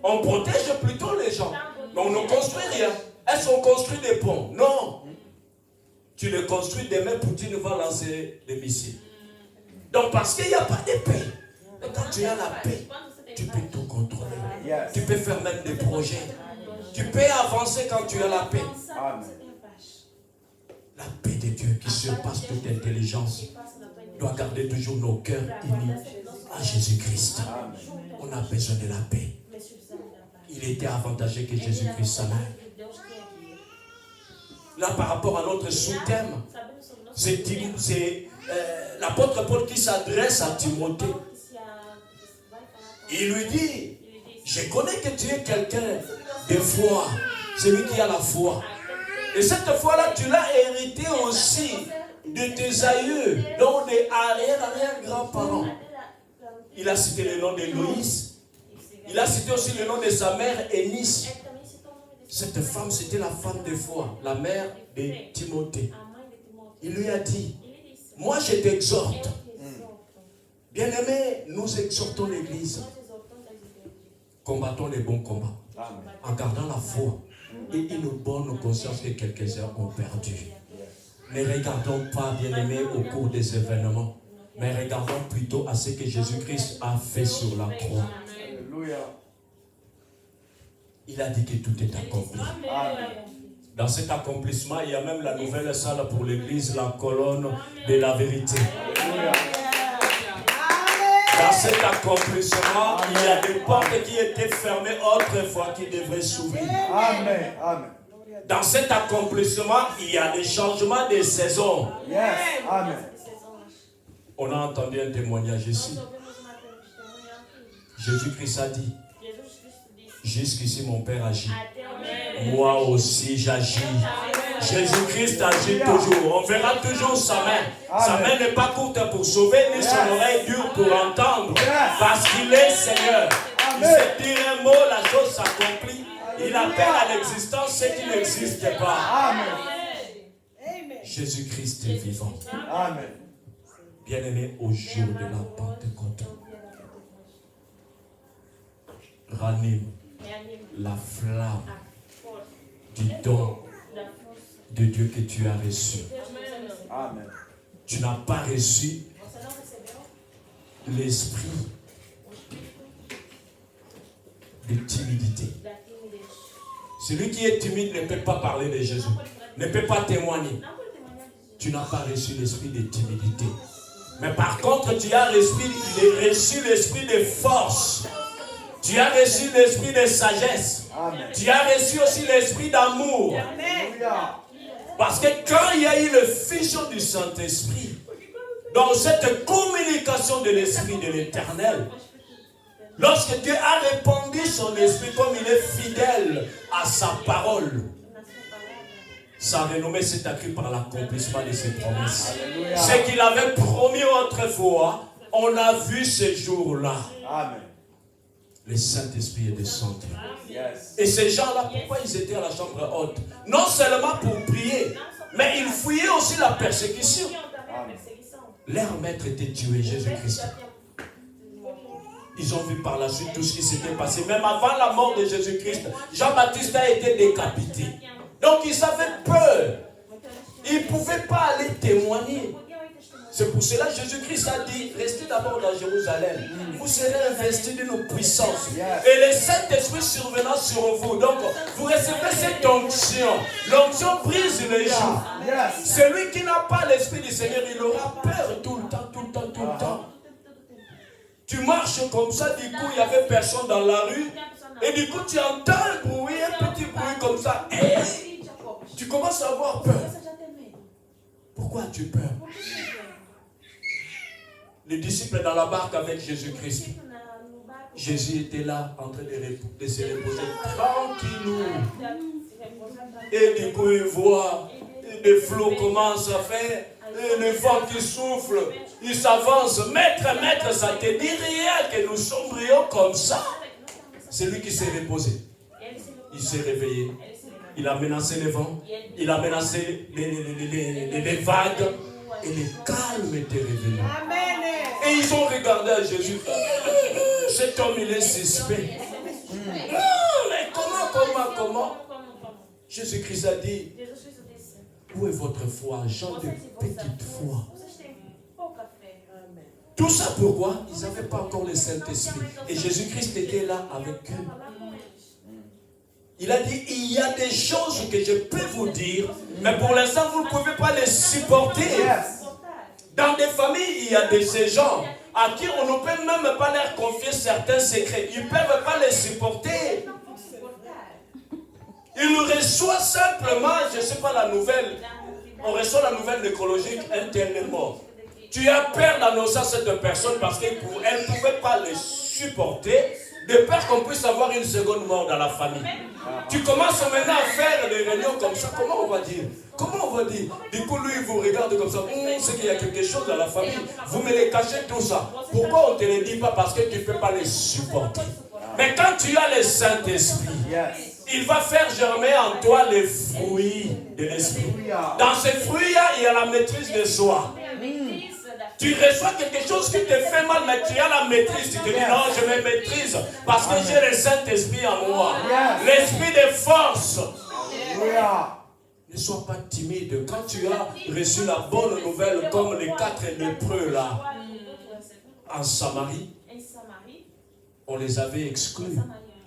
A: On protège plutôt les gens. Mais on ne construit rien. Est-ce qu'on construit des ponts? Non. Tu les construis, demain Poutine va lancer des missiles. Donc parce qu'il n'y a pas de paix. Mais quand tu as la paix, tu peux tout contrôler.
B: Yes.
A: Tu peux faire même des projets. Tu peux avancer quand tu as la paix.
B: Amen.
A: La paix de Dieu qui surpasse toute intelligence doit garder toujours nos cœurs unis à Jésus-Christ. On a besoin de la paix. Il était avantageux que Jésus-Christ s'en aille. Là, par rapport à notre sous-thème, c'est l'apôtre Paul qui s'adresse à Timothée. Il lui dit, je connais que tu es quelqu'un de foi, celui qui a la foi. Et cette foi-là, tu l'as hérité aussi de tes aïeux, donc des arrière-grands-parents. Il a cité le nom de Loïs. Il a cité aussi le nom de sa mère, Eunice. Cette femme, c'était la femme de foi, la mère de Timothée. Il lui a dit, moi je t'exhorte. Bien-aimés, nous exhortons l'Église. Combattons les bons combats. En gardant la foi et une bonne conscience que quelques-uns ont perdu. Ne regardons pas, bien-aimés, au cours des événements, mais regardons plutôt à ce que Jésus-Christ a fait sur la croix.
B: Alléluia.
A: Il a dit que tout est accompli.
B: Amen.
A: Dans cet accomplissement, il y a même la nouvelle salle pour l'église, la colonne de la vérité.
B: Alléluia.
A: Dans cet accomplissement, il y a des portes qui étaient fermées autrefois qui devraient s'ouvrir.
B: Amen. Amen.
A: Dans cet accomplissement, il y a des changements de saison.
B: Yes. Amen.
A: On a entendu un témoignage ici. Jésus-Christ a dit, jusqu'ici mon Père agit. Moi aussi j'agis. Jésus-Christ agit toujours. On verra toujours sa main. Sa main n'est pas courte pour sauver, ni son oreille dure pour entendre. Parce qu'il est Seigneur. Il sait dire un mot, la chose s'accomplit. Il appelle à l'existence ce qui n'existe pas.
B: Amen.
A: Jésus-Christ est vivant.
B: Amen.
A: Bien-aimé, au jour de la Pentecôte, ranime la flamme du don de Dieu que tu as reçu.
B: Amen.
A: Tu n'as pas reçu l'esprit de timidité. Celui qui est timide ne peut pas parler de Jésus, ne peut pas témoigner. Tu n'as pas reçu l'esprit de timidité. Mais par contre, tu as reçu l'esprit de force. Tu as reçu l'esprit de sagesse.
B: Amen.
A: Tu as reçu aussi l'esprit d'amour.
B: Alléluia.
A: Parce que quand il y a eu le fusion du Saint-Esprit, dans cette communication de l'Esprit de l'Éternel, lorsque Dieu a répandu son esprit comme il est fidèle à sa parole, sa renommée s'est accrue par l'accomplissement de ses promesses.
B: Alléluia.
A: Ce qu'il avait promis autrefois, on a vu ce jour-là.
B: Amen.
A: le Saint-Esprit est descendu.
B: Yes.
A: Et ces gens-là, pourquoi ils étaient à la chambre haute? Non seulement pour prier, mais ils fouillaient aussi la persécution. Leur maître était tué, Jésus-Christ. Ils ont vu par la suite tout ce qui s'était passé. Même avant la mort de Jésus-Christ, Jean-Baptiste a été décapité. Donc ils avaient peur. Ils ne pouvaient pas aller témoigner. C'est pour cela que Jésus-Christ a dit, restez d'abord dans Jérusalem. Vous serez investis d'une puissance. Et le Saint-Esprit survenant sur vous. Donc, vous recevez cette onction. L'onction brise les joues. Celui qui n'a pas l'Esprit du Seigneur, il aura peur tout le temps, tout le temps, tout le temps. Tu marches comme ça, du coup, il n'y avait personne dans la rue. Et du coup, tu entends un bruit, un petit bruit comme ça. Et tu commences à avoir peur. Pourquoi as-tu peur? Les disciples dans la barque avec Jésus-Christ. Jésus était là en train de se reposer tranquillou. Et du coup, il voit des flots commencent à faire, et le vent qui souffle, il s'avance. Maître, maître, ça te dit rien que nous sombrions comme ça. C'est lui qui s'est reposé. Il s'est réveillé. Il a menacé le vent. Il a menacé les vagues. Et le calme était revenu. Et ils ont regardé à Jésus. Cet homme, il est suspect. Mais comment? Jésus-Christ a dit, où est votre foi, gens de petite foi? Tout ça pourquoi? Ils n'avaient pas encore le Saint-Esprit. Et Jésus-Christ était là avec eux. Il a dit, il y a des choses que je peux vous dire, mais pour l'instant, vous ne pouvez pas les supporter. Dans des familles, il y a ces gens à qui on ne peut même pas leur confier certains secrets. Ils ne peuvent pas les supporter. Ils reçoient simplement, je ne sais pas la nouvelle, on reçoit la nouvelle nécrologique, un tel est mort. Tu as peur d'annoncer à cette personne parce qu'elle ne pouvait pas les supporter, de peur qu'on puisse avoir une seconde mort dans la famille. Tu commences maintenant à faire des réunions comme ça. Comment on va dire? Du coup, lui, il vous regarde comme ça. C'est qu'il y a quelque chose dans la famille. Vous me les cachez tout ça. Pourquoi on ne te le dit pas? Parce que tu ne peux pas les supporter. Mais quand tu as le Saint-Esprit, il va faire germer en toi les fruits de l'Esprit. Dans ces fruits, il y a la maîtrise de soi. Tu reçois quelque chose qui te fait mal, mais tu as la maîtrise. Tu te dis non, je me maîtrise parce que j'ai le Saint-Esprit en moi. L'esprit de force. Ne sois pas timide. Quand tu as reçu la bonne nouvelle, comme les 4 lépreux là, en Samarie, on les avait exclus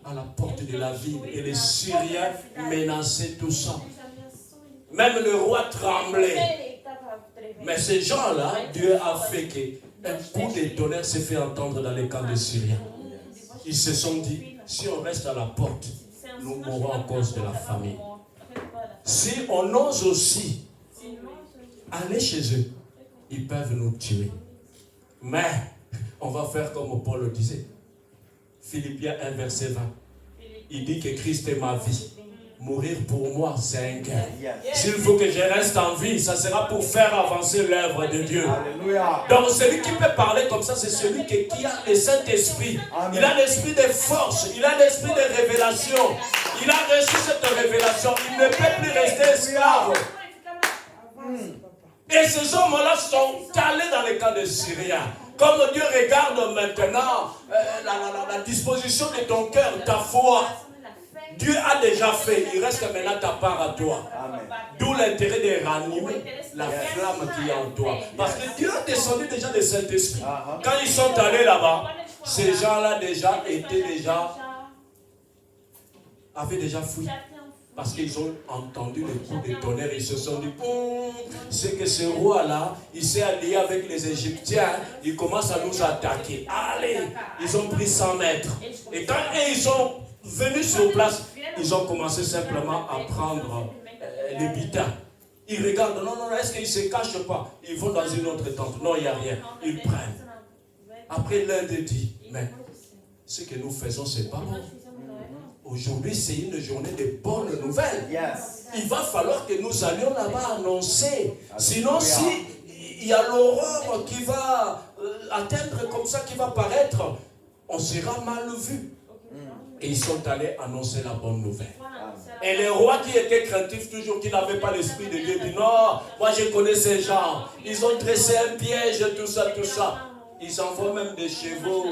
A: à la porte de la ville. Et les Syriens menaçaient tout ça. Même le roi tremblait. Mais ces gens-là, Dieu a fait qu'un coup de tonnerre s'est fait entendre dans les camps des Syriens. Ils se sont dit, si on reste à la porte, nous mourrons à cause de la famine. Si on ose aussi aller chez eux, ils peuvent nous tuer. Mais on va faire comme Paul le disait. Philippiens 1, verset 20. Il dit que Christ est ma vie. Mourir pour moi, c'est un gain. S'il faut que je reste en vie, ça sera pour faire avancer l'œuvre de Dieu. Alléluia. Donc celui qui peut parler comme ça, c'est celui qui a le Saint-Esprit. Il a l'esprit de force, il a l'esprit de révélation. Il a reçu cette révélation. Il ne peut plus rester esclave. Et ces hommes-là sont allés dans les camps de Syriens. Comme Dieu regarde maintenant la disposition de ton cœur, ta foi. Dieu a déjà fait, il reste maintenant ta part à toi. D'où l'intérêt de ranimer la flamme qui est en toi. Parce que Dieu a descendu déjà le Saint-Esprit. Quand ils sont allés là-bas, ces gens-là avaient déjà fui. Parce qu'ils ont entendu le coup de tonnerre, ils se sont dit, c'est que ce roi-là, il s'est allié avec les Égyptiens, il commence à nous attaquer. Allez, ils ont pris 100 mètres. Et quand ils sont venus sur place, ils ont commencé simplement à prendre les bitins. Ils regardent, non, est-ce qu'ils ne se cachent pas? Ils vont dans une autre tente. Non, il n'y a rien. Ils prennent. Après, l'un d'eux dit, mais ce que nous faisons, c'est pas bon. Aujourd'hui, c'est une journée de bonnes nouvelles. Il va falloir que nous allions là-bas annoncer. Sinon, si il y a l'horreur qui va atteindre comme ça, qui va paraître, on sera mal vu. Et ils sont allés annoncer la bonne nouvelle. Et les rois qui étaient craintifs toujours, qui n'avaient pas l'esprit de Dieu, disent non, moi je connais ces gens. Ils ont dressé un piège, tout ça, tout ça. Ils envoient même des chevaux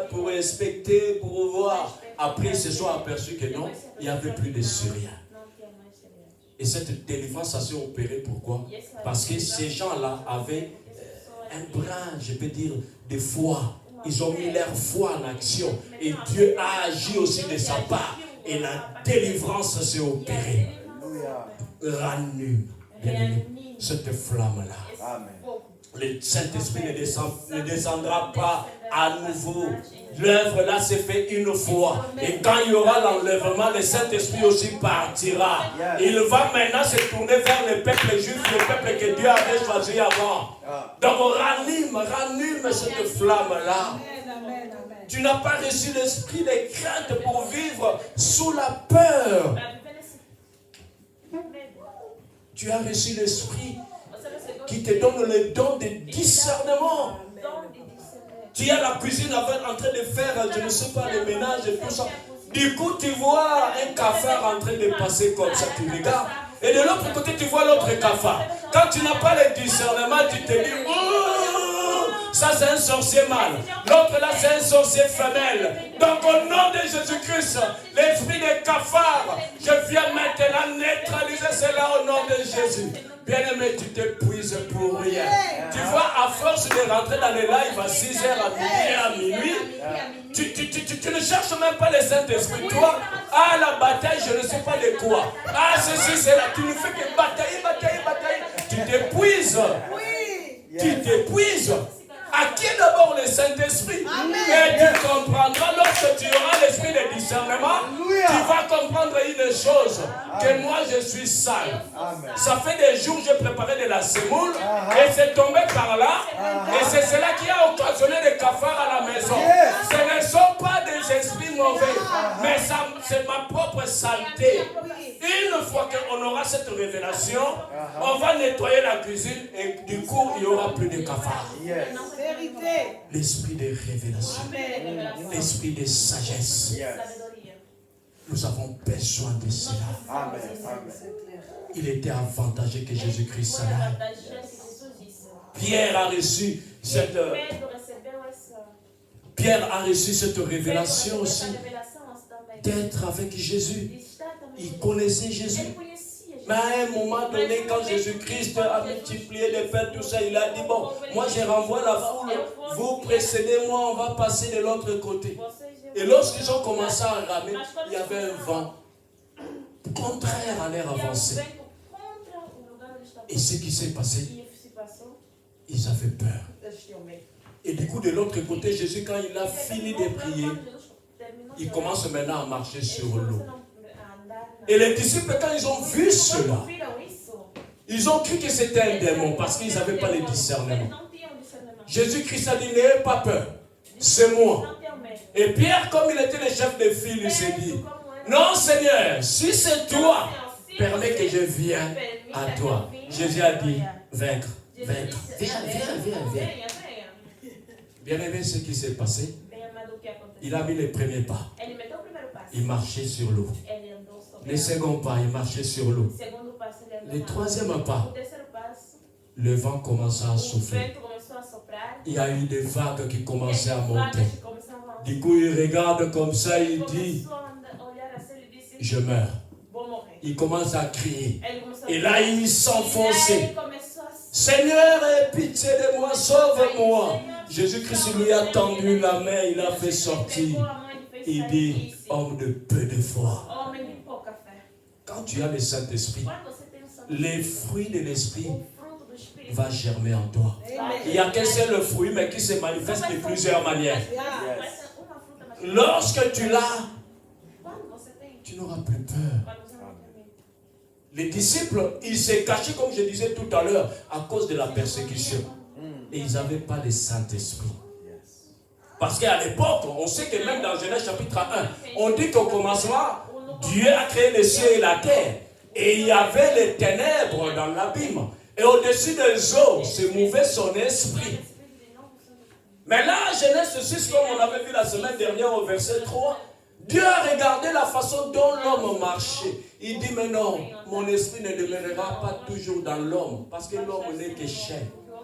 A: pour inspecter, pour voir. Après, ils se sont aperçus que non, il n'y avait plus de Syriens. Et cette délivrance a s'est opérée, pourquoi? Parce que ces gens-là avaient un brin, je peux dire, de foi. Ils ont mis leur foi en action. Et Dieu a agi aussi de sa part. Et la délivrance s'est opérée. Ranime, bien-aimé, cette flamme-là. Le Saint-Esprit ne descendra pas à nouveau. L'œuvre là s'est faite une fois. Et quand il y aura l'enlèvement, le Saint-Esprit aussi partira. Il va maintenant se tourner vers le peuple juif, le peuple que Dieu avait choisi avant. Donc ranime cette flamme-là. Tu n'as pas reçu l'esprit de crainte pour vivre sous la peur. Tu as reçu l'esprit qui te donne le don de discernement. Tu es à la cuisine en train de faire, je ne sais pas, le ménage et tout ça. Du coup, tu vois un cafard en train de passer comme ça, tu regardes. Et de l'autre côté, tu vois l'autre cafard. Quand tu n'as pas le discernement, tu te dis, oh, ça c'est un sorcier mâle. L'autre là, c'est un sorcier femelle. Donc au nom de Jésus-Christ, l'esprit des cafards, je viens maintenant neutraliser cela au nom de Jésus. Bien-aimé, tu t'épuises pour rien. Tu vois, à force de rentrer dans les lives à 6h, à minuit, tu ne cherches même pas le Saint-Esprit. Toi, à la bataille, je ne sais pas de quoi. Ah, ceci, c'est là. Tu ne fais que batailler. Tu t'épuises. Tu t'épuises. À qui est d'abord le Saint-Esprit? Et tu comprendras lorsque tu auras l'esprit de discernement. Tu vas comprendre une chose, que moi je suis sale. Ça fait des jours que j'ai préparé de la semoule et c'est tombé par là. Et c'est cela qui a occasionné des cafards à la maison. Ce ne sont pas des esprits mauvais, mais c'est ma propre saleté. Une fois qu'on aura cette révélation, on va nettoyer la cuisine et du coup il n'y aura plus de cafards. L'esprit de révélation, l'esprit de sagesse. Nous avons besoin de cela. Il était avantageux que Jésus-Christ s'en aille. Pierre a reçu cette révélation aussi, d'être avec Jésus. Il connaissait Jésus. Mais à un moment donné, quand Jésus-Christ a multiplié les pains, tout ça, il a dit, bon, moi je renvoie la foule, vous précédez-moi, on va passer de l'autre côté. Et lorsqu'ils ont commencé à ramer, il y avait un vent contraire à leur avancée. Et ce qui s'est passé, ils avaient peur. Et du coup, de l'autre côté, Jésus, quand il a fini de prier, il commence maintenant à marcher sur l'eau. Et les disciples, quand ils ont vu cela, ils ont cru que c'était un démon parce qu'ils n'avaient pas le discernement. Jésus-Christ a dit, n'ayez pas peur, c'est moi. Et Pierre, comme il était le chef de file, il s'est dit, non Seigneur, si c'est toi, permets que je vienne à toi. Jésus a dit, vaincre. Viens. Bien-aimé, ce qui s'est passé, il a mis les premiers pas. Il marchait sur l'eau. Le second pas, il marchait sur l'eau. Le troisième pas, le vent commença à souffler. Il y a eu des vagues qui commençaient à monter. Du coup, il regarde comme ça, il dit, je meurs. Il commence à crier. Et là, il s'enfonçait. Seigneur, aie pitié de moi, sauve-moi. Jésus-Christ lui a tendu la main, il a fait sortir. Il dit, homme de peu de foi. Quand tu as le Saint-Esprit, les fruits de l'Esprit vont germer en toi. Il n'y a qu'un seul fruit, mais qui se manifeste de plusieurs manières. Lorsque tu l'as, tu n'auras plus peur. Les disciples, ils s'est cachés, comme je disais tout à l'heure, à cause de la persécution. Et ils n'avaient pas le Saint-Esprit. Parce qu'à l'époque, on sait que même dans Genèse chapitre 1, on dit qu'au commencement, Dieu a créé les cieux et la terre. Et il y avait les ténèbres dans l'abîme. Et au-dessus des eaux se mouvait son esprit. Mais là, Genèse 6, comme on avait vu la semaine dernière au verset 3, Dieu a regardé la façon dont l'homme marchait. Il dit, mais non, mon esprit ne demeurera pas toujours dans l'homme, parce que l'homme n'est que chair.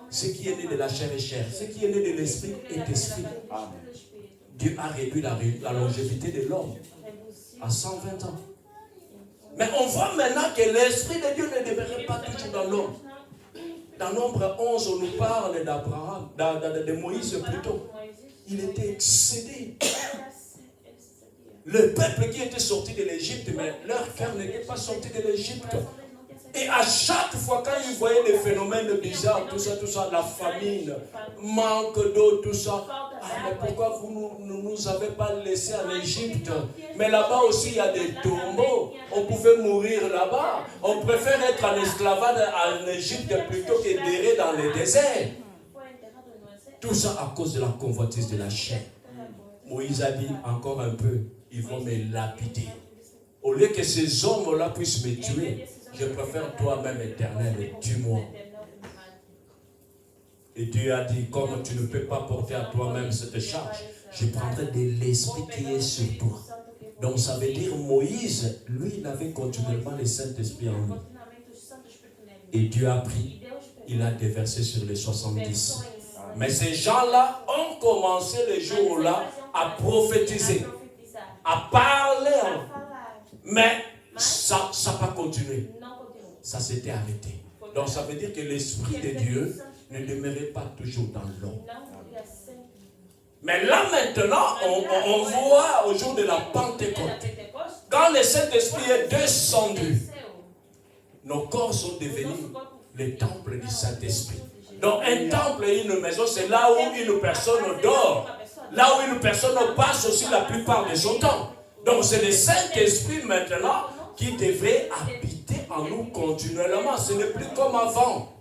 A: Ce qui est né de la chair est chair. Ce qui est né de l'esprit est esprit. Dieu a réduit la longévité de l'homme à 120 ans. Mais on voit maintenant que l'esprit de Dieu ne demeurait pas toujours dans l'homme. Dans Nombre 11, on nous parle d'Abraham, de Moïse plutôt. Il était excédé. Le peuple qui était sorti de l'Égypte, mais leur cœur n'était pas sorti de l'Égypte. Et à chaque fois, quand ils voyaient des phénomènes bizarres, tout ça, la famine, manque d'eau, tout ça, mais pourquoi vous ne nous avez pas laissés en Égypte? Mais là-bas aussi, il y a des tombeaux. On pouvait mourir là-bas. On préfère être en esclavage en Égypte plutôt que d'errer dans le désert. Tout ça à cause de la convoitise de la chair. Moïse a dit encore un peu, ils vont me lapider. Au lieu que ces hommes-là puissent me tuer, je préfère toi-même, Éternel, tue-moi. Et Dieu a dit, comme tu ne peux pas porter à toi-même cette charge, je prendrai de l'esprit qui est sur toi. Donc ça veut dire Moïse, lui, il avait continuellement le Saint-Esprit en lui. Et Dieu a pris, il a déversé sur les 70. Mais ces gens-là ont commencé le jour-là à prophétiser, à parler. Mais ça n'a pas continué. Ça s'était arrêté. Donc ça veut dire que l'Esprit de Dieu ne demeurait pas toujours dans l'homme. Mais là maintenant, on voit au jour de la Pentecôte, quand le Saint-Esprit est descendu, nos corps sont devenus les temples du Saint-Esprit. Donc un temple et une maison, c'est là où une personne dort, là où une personne passe aussi la plupart de son temps. Donc c'est le Saint-Esprit maintenant qui devrait habiter en nous continuellement. Ce n'est plus comme avant.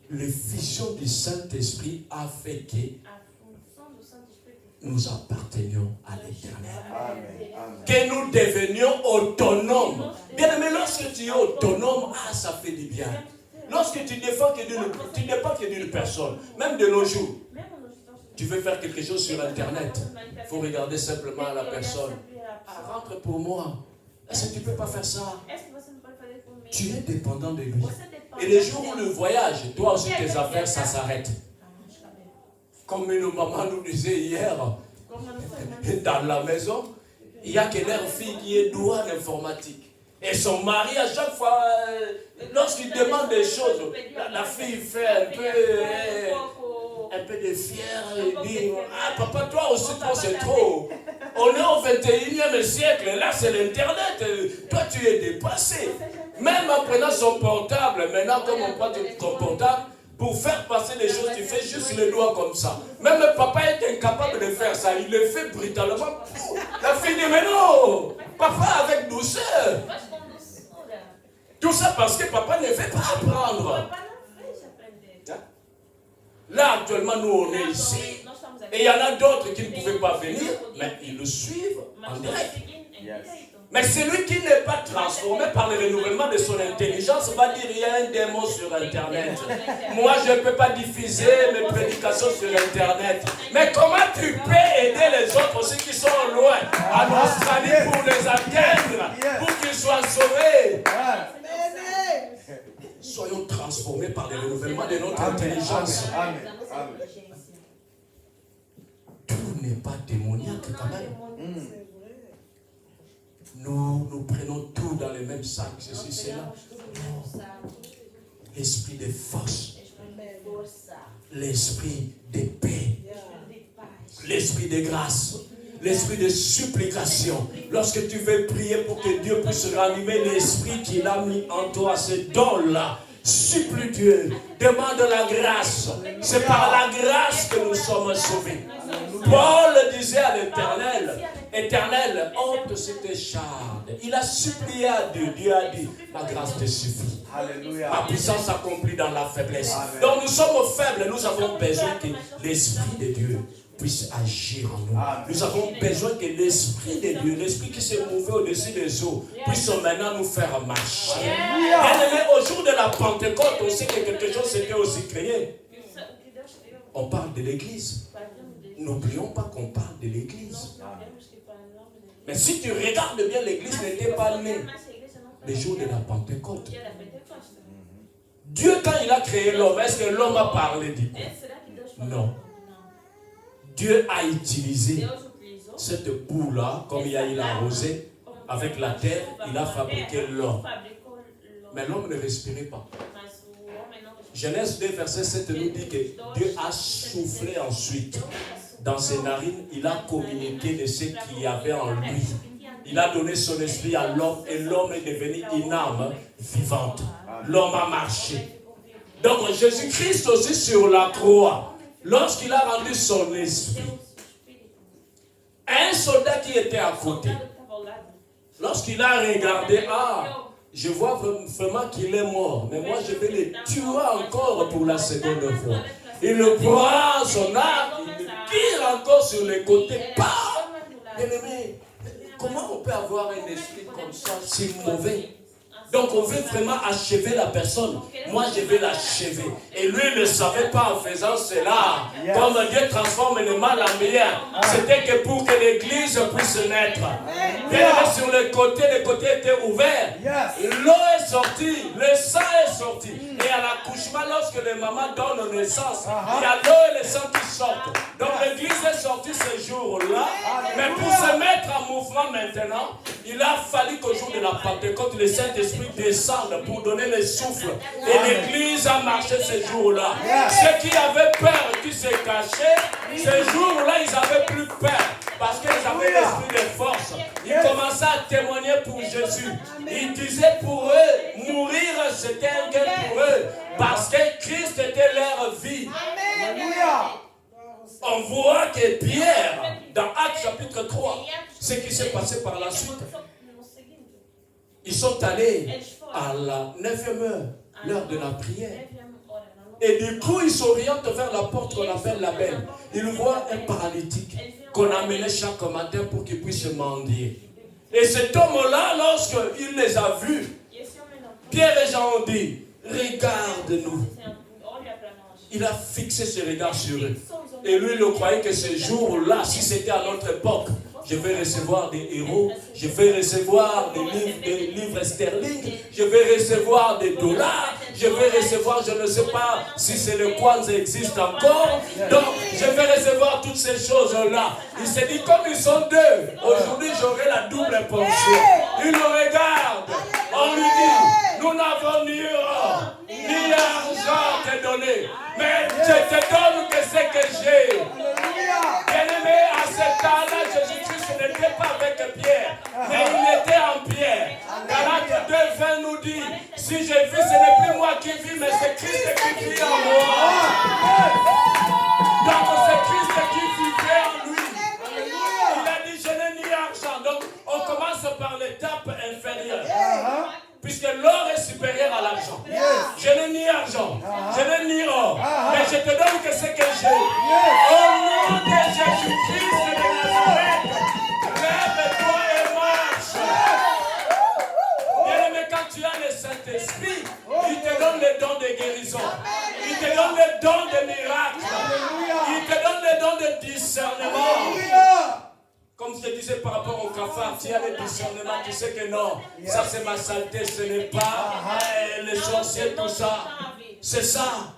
A: L'effusion du Saint-Esprit a fait que nous appartenions à l'Éternel. Que nous devenions autonomes. Bien aimé, lorsque tu es autonome, ça fait du bien. Lorsque tu dépends que d'une personne, même de nos jours, tu veux faire quelque chose sur Internet, il faut regarder simplement la personne. Rentre pour moi. Est-ce que tu ne peux pas faire ça? Tu es dépendant de lui. Et les jours où le voyage, toi aussi tes affaires, ça s'arrête. Comme une maman nous disait hier, dans la maison, il n'y a que leur fille qui est douane informatique. Et son mari, à chaque fois, lorsqu'il demande des choses, la fille fait un peu de fier et dit, ah papa, toi aussi, toi c'est trop. On est au 21e siècle, là c'est l'Internet, toi tu es dépassé. Même en prenant son portable, maintenant comme on prend ton portable, pour faire passer les choses, tu fais juste les doigts comme ça. Même le papa est incapable de faire ça, il le fait brutalement. La fille dit, mais non, papa avec douceur. Tout ça parce que papa ne veut pas apprendre. Là, actuellement, nous, on est ici. Et il y en a d'autres qui ne pouvaient pas venir, mais ils le suivent en direct. Mais celui qui n'est pas transformé par le renouvellement de son intelligence va dire, il y a un démon sur Internet. Moi, je ne peux pas diffuser mes prédications sur Internet. Mais comment tu peux aider les autres aussi qui sont loin, en Australie, pour les atteindre, pour qu'ils soient sauvés? Soyons transformés par le renouvellement de notre intelligence. Tout n'est pas démoniaque quand même. Nous prenons tout dans le même sac, ceci, cela. L'esprit de force, l'esprit de paix, l'esprit de grâce, l'esprit de supplication. Lorsque tu veux prier pour que Dieu puisse ranimer l'esprit qu'il a mis en toi, ce don-là, supplie Dieu, demande la grâce. C'est par la grâce que nous sommes sauvés. Paul disait à l'Éternel, Éternel, ôte cette charge. Il a supplié à Dieu. Dieu a dit, la grâce te suffit. Ma puissance s'accomplit dans la faiblesse. Amen. Donc nous sommes faibles, nous avons besoin que l'Esprit de Dieu puisse agir en nous. Amen. Nous avons besoin que l'Esprit de Dieu, l'Esprit qui s'est mouvé au-dessus des eaux, puisse maintenant nous faire marcher. Bien-aimé, au jour de la Pentecôte, on sait que quelque chose s'était aussi créé. On parle de l'Église. n'oublions pas qu'on parle de l'église. Mais si tu regardes bien, l'église n'était pas née les jours de la Pentecôte. Dieu, quand il a créé l'homme, est-ce que l'homme a parlé du coup? Non. Dieu a utilisé cette boue-là, comme il a arrosé, avec la terre, il a fabriqué l'homme. Mais l'homme ne respirait pas. Genèse 2, verset 7 nous dit que Dieu a soufflé ensuite. Dans ses narines, il a communiqué de ce qu'il y avait en lui. Il a donné son esprit à l'homme et l'homme est devenu une âme vivante. L'homme a marché. Donc Jésus-Christ aussi sur la croix, lorsqu'il a rendu son esprit, un soldat qui était à côté, lorsqu'il a regardé, je vois vraiment qu'il est mort, mais moi je vais le tuer encore pour la seconde fois. Il le prend son arme, il le tire encore sur les côtés. Bien-aimé, comment on peut avoir un esprit comme ça, si mauvais? Donc on veut vraiment achever la personne. Moi je vais l'achever. Et lui il ne savait pas en faisant cela. Comme Dieu transforme le mal en bien. C'était que pour que l'église puisse naître. Bien sur les côtés étaient ouverts. L'eau est sortie, le sang est sorti. Et à l'accouchement, lorsque les mamans donnent naissance, il y a l'eau et le sang qui sortent. Donc l'église est sortie ce jour-là. Mais pour se mettre en mouvement maintenant, il a fallu qu'au jour de la Pentecôte, le Saint-Esprit descende pour donner le souffle. Et l'église a marché ce jour-là. Ceux qui avaient peur, qui se cachaient, ce jour-là, ils n'avaient plus peur. Parce qu'ils avaient l'esprit de force. Ils commençaient à témoigner pour Jésus. Ils disaient pour eux, mourir c'était un gain pour eux. Parce que Christ était leur vie. On voit que Pierre, dans Actes chapitre 3, ce qui s'est passé par la suite, ils sont allés à la 9e heure, l'heure de la prière. Et du coup, ils s'orientent vers la porte qu'on appelle la Belle. Ils voient un paralytique qu'on amenait chaque matin pour qu'il puisse mendier. Et cet homme-là, lorsqu'il les a vus, Pierre et Jean ont dit, regarde-nous. Il a fixé ses regards sur eux. Et lui, il croyait que ce jour-là, si c'était à notre époque, je vais recevoir des héros, je vais recevoir des livres sterling, je vais recevoir des dollars, je vais recevoir, je ne sais pas si c'est le Kwanzaa existe encore, donc je vais recevoir toutes ces choses-là. Il s'est dit, comme ils sont deux, aujourd'hui j'aurai la double portion. Il le regarde, on lui dit, nous n'avons ni or, ni argent à te donner, mais je te donne que ce que j'ai. Bien-aimé, à ce temps-là, Jésus-Christ n'était pas avec Pierre, mais il était en Pierre. Galates 2:20 nous dit, si je vis, ce n'est plus moi qui vis, mais c'est Christ qui vit en moi. Donc c'est Christ qui vivait en lui. Il a dit, je n'ai ni argent. Donc on commence par l'étape inférieure. Puisque l'or est supérieur à l'argent. Je n'ai ni argent, je n'ai ni or, mais je te donne que ce que j'ai. Au nom de Jésus-Christ de Nazareth, lève-toi et marche. Bien-aimé, quand tu as le Saint-Esprit, il te donne le don de guérison. Il te donne le don de miracle. Il te donne le don de discernement. Comme je te disais par rapport au cafard, tu as le discernement, tu sais que non, ça c'est ma saleté, ce n'est pas les sorciers, tout ça. C'est ça.